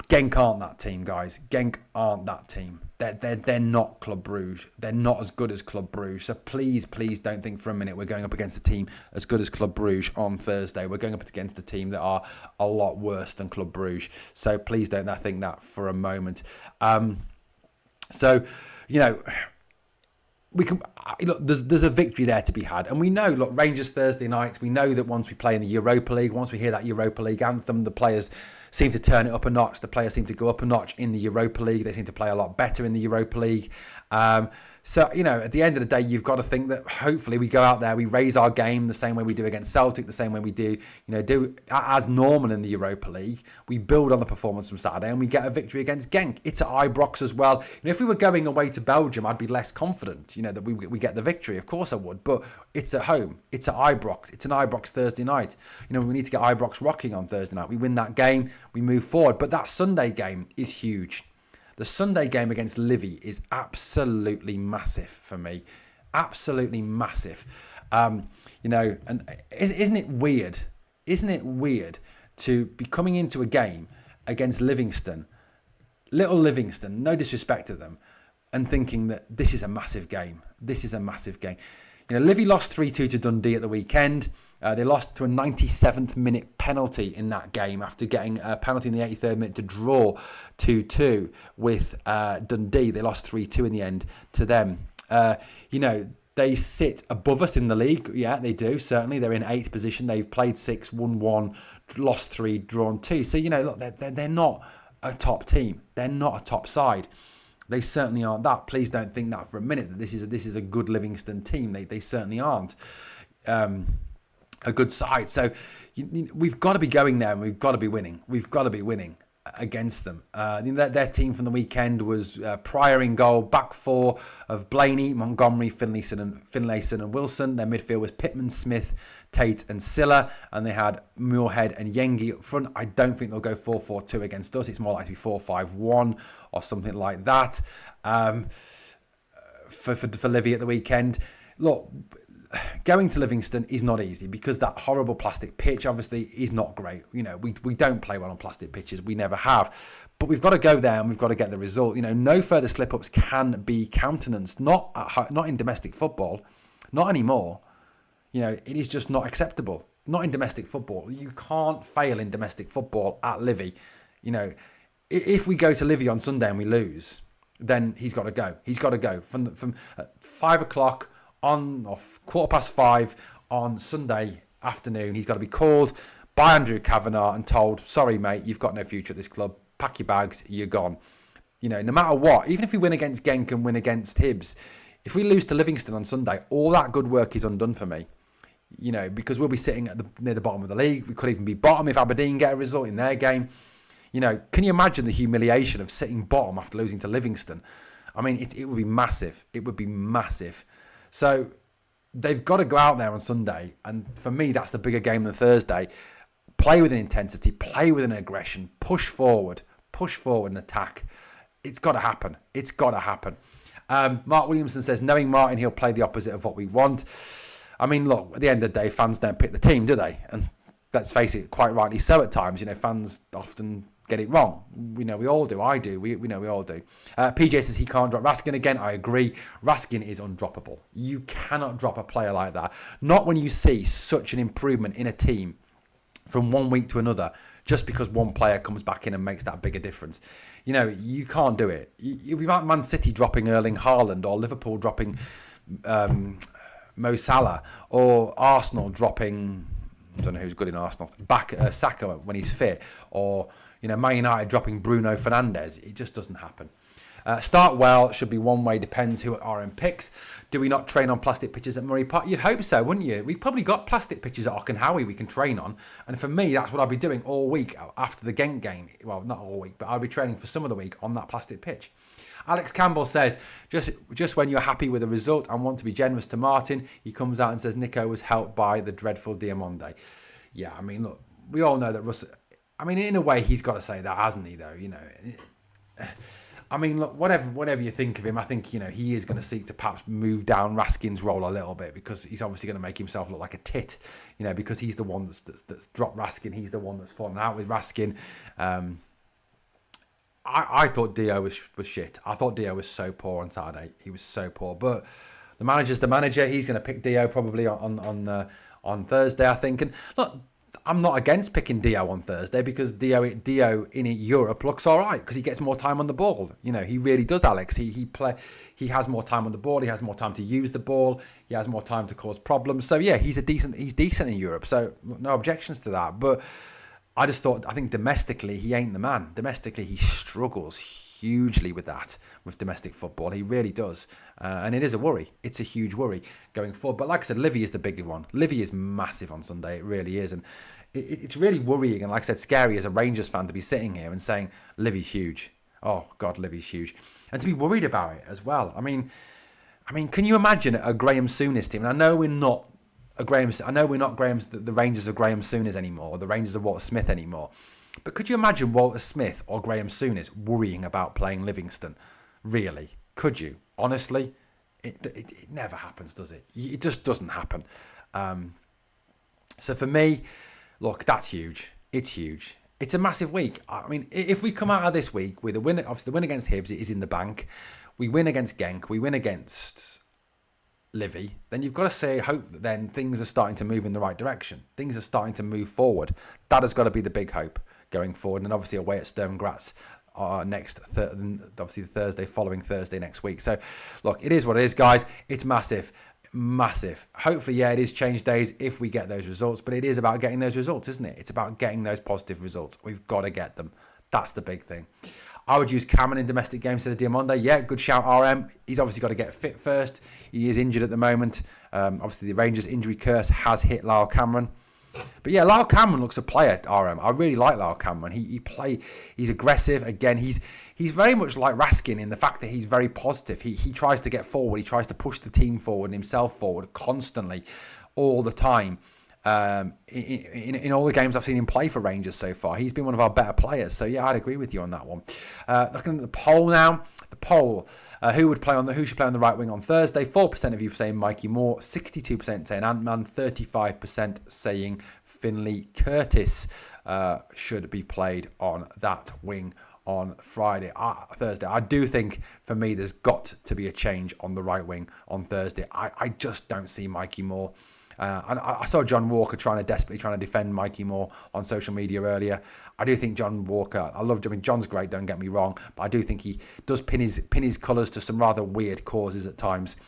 Genk aren't that team, guys. Genk aren't that team. They're not Club Bruges. They're not as good as Club Bruges. So please don't think for a minute we're going up against a team as good as Club Bruges on Thursday. We're going up against a team that are a lot worse than Club Bruges. So please don't think that for a moment. We can look. There's a victory there to be had, and we know. Rangers Thursday nights. We know that once we play in the Europa League, once we hear that Europa League anthem, the players seem to turn it up a notch. The players seem to go up a notch in the Europa League. They seem to play a lot better in the Europa League. So, at the end of the day, you've got to think that hopefully we go out there, we raise our game the same way we do against Celtic, the same way we do as normal in the Europa League. We build on the performance from Saturday and we get a victory against Genk. It's at Ibrox as well. If we were going away to Belgium, I'd be less confident, that we get the victory. Of course I would, but it's at home. It's at Ibrox. It's an Ibrox Thursday night. We need to get Ibrox rocking on Thursday night. We win that game, we move forward. But that Sunday game is huge. The Sunday game against Livy is absolutely massive for me. Absolutely massive. And isn't it weird? Isn't it weird to be coming into a game against Livingston, little Livingston, no disrespect to them, and thinking that this is a massive game. This is a massive game. Livy lost 3-2 to Dundee at the weekend. They lost to a 97th minute penalty in that game after getting a penalty in the 83rd minute to draw 2-2 with Dundee. They lost 3-2 in the end to them. They sit above us in the league. Yeah, they do, certainly. They're in 8th position. They've played 6, won 1, lost 3, drawn 2. So, look, they're not a top team. They're not a top side. They certainly aren't that. Please don't think that for a minute, that this is a good Livingston team. They certainly aren't a good side. So we've got to be going there and we've got to be winning. We've got to be winning against them. Their team from the weekend was Pryor in goal, back four of Blaney, Montgomery, Finlayson and Wilson. Their midfield was Pittman, Smith, Tate and Silla, and they had Muirhead and Yengi up front. I don't think they'll go 4-4-2 against us. It's more likely to be 4-5-1 or something like that for Livy at the weekend. Look, going to Livingston is not easy because that horrible plastic pitch obviously is not great. We don't play well on plastic pitches. We never have. But we've got to go there and we've got to get the result. No further slip-ups can be countenanced. Not in domestic football. Not anymore. It is just not acceptable. Not in domestic football. You can't fail in domestic football at Livy. If we go to Livy on Sunday and we lose, then he's got to go. He's got to go from 5 o'clock on, or 5:15 on Sunday afternoon. He's got to be called by Andrew Kavanagh and told, sorry mate, you've got no future at this club, pack your bags, you're gone. No matter what, even if we win against Genk and win against Hibs, if we lose to Livingston on Sunday, all that good work is undone for me. Because we'll be sitting near the bottom of the league. We could even be bottom if Aberdeen get a result in their game. Can you imagine the humiliation of sitting bottom after losing to Livingston? I mean, it would be massive. It would be massive. So they've got to go out there on Sunday. And for me, that's the bigger game than Thursday. Play with an intensity, play with an aggression, push forward and attack. It's got to happen. It's got to happen. Mark Williamson says, knowing Martin, he'll play the opposite of what we want. I mean, look, at the end of the day, fans don't pick the team, do they? And let's face it, quite rightly so at times. Fans often get it wrong. We all do. I do. We know we all do. PJ says he can't drop Raskin again. I agree. Raskin is undroppable. You cannot drop a player like that. Not when you see such an improvement in a team from one week to another, just because one player comes back in and makes that bigger difference. You can't do it. You'll be like Man City dropping Erling Haaland, or Liverpool dropping Mo Salah, or Arsenal dropping, I don't know who's good in Arsenal, back Saka when he's fit, or Man United dropping Bruno Fernandes. It just doesn't happen. Start well, should be one way, depends who are in picks. Do we not train on plastic pitches at Murray Park? You'd hope so, wouldn't you? We've probably got plastic pitches at Ockenhowie we can train on. And for me, that's what I'll be doing all week after the Genk game. Well, not all week, but I'll be training for some of the week on that plastic pitch. Alex Campbell says, just when you're happy with the result and want to be generous to Martin, he comes out and says Nico was helped by the dreadful Diamonde. Yeah, I mean, look, we all know that Russell... I mean, in a way, he's got to say that, hasn't he, though? I mean, look, whatever you think of him, I think, he is going to seek to perhaps move down Raskin's role a little bit, because he's obviously going to make himself look like a tit, because he's the one that's dropped Raskin. He's the one that's fallen out with Raskin. I thought Dio was shit. I thought Dio was so poor on Saturday. He was so poor. But the manager's the manager. He's going to pick Dio probably on Thursday, I think. And look, I'm not against picking Dio on Thursday, because Dio in Europe looks all right because he gets more time on the ball. He really does, Alex. He has more time on the ball. He has more time to use the ball. He has more time to cause problems. So yeah, he's decent in Europe. So no objections to that. But I think domestically, he ain't the man. Domestically, he struggles hugely with that, with domestic football. He really does. And it is a worry. It's a huge worry going forward. But like I said, Livy is the bigger one. Livy is massive on Sunday. It really is. And it's really worrying. And like I said, scary as a Rangers fan to be sitting here and saying, Livy's huge. Oh, God, Livy's huge. And to be worried about it as well. I mean, can you imagine a Graham Souness team? And I know we're not the Rangers of Graham Souness anymore, or the Rangers of Walter Smith anymore. But could you imagine Walter Smith or Graham Souness worrying about playing Livingston? Really? Could you? Honestly? It never happens, does it? It just doesn't happen. So for me, look, that's huge. It's huge. It's a massive week. I mean, if we come out of this week with a win, obviously the win against Hibs is in the bank. We win against Genk. We win against Livy, then you've got to say, hope that then things are starting to move in the right direction. Things are starting to move forward. That has got to be the big hope going forward. And obviously away at Sturm Graz obviously the Thursday, following Thursday next week. So look, it is what it is, guys. It's massive. Massive. Hopefully, yeah, it is change days if we get those results, but it is about getting those results, isn't it? It's about getting those positive results. We've got to get them. That's the big thing. I would use Cameron in domestic games instead of Diamonde. Yeah, good shout, RM. He's obviously got to get fit first. He is injured at the moment. Obviously, the Rangers injury curse has hit Lyle Cameron. But yeah, Lyle Cameron looks a player, RM. I really like Lyle Cameron. He's aggressive. Again, he's very much like Raskin in the fact that he's very positive. He tries to get forward. He tries to push the team forward and himself forward constantly, all the time. In all the games I've seen him play for Rangers so far, he's been one of our better players. So yeah, I'd agree with you on that one. Looking at the poll now, who should play on the right wing on Thursday? 4% of you saying Mikey Moore, 62% saying Ant-Man, 35% saying Finlay Curtis should be played on that wing on Thursday. I do think, for me, there's got to be a change on the right wing on Thursday. I just don't see Mikey Moore. And I saw John Walker desperately trying to defend Mikey Moore on social media earlier. I do think John Walker, John's great, don't get me wrong, but I do think he does pin his colours to some rather weird causes at times.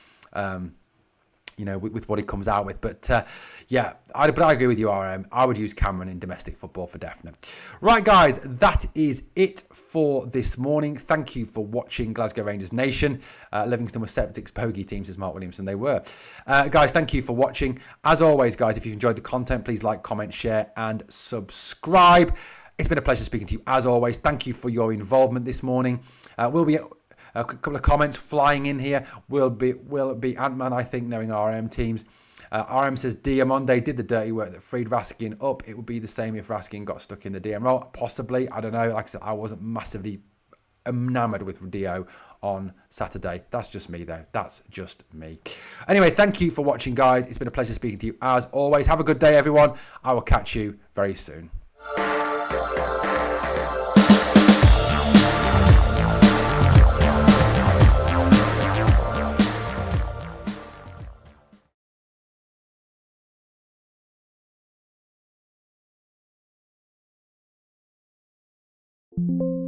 With what he comes out with. But I agree with you, RM. I would use Cameron in domestic football for definite. Right, guys, that is it for this morning. Thank you for watching Glasgow Rangers Nation. Livingston was Celtic's bogey team, says Mark Williamson. They were. Guys, thank you for watching. As always, guys, if you enjoyed the content, please like, comment, share, and subscribe. It's been a pleasure speaking to you, as always. Thank you for your involvement this morning. We'll be... A couple of comments flying in here. Will it be Ant-Man, I think, knowing RM teams. RM says Diamonde did the dirty work that freed Raskin up. It would be the same if Raskin got stuck in the DM role. Possibly. I don't know. Like I said, I wasn't massively enamoured with Dio on Saturday. That's just me, though. That's just me. Anyway, thank you for watching, guys. It's been a pleasure speaking to you, as always. Have a good day, everyone. I will catch you very soon. Thank you.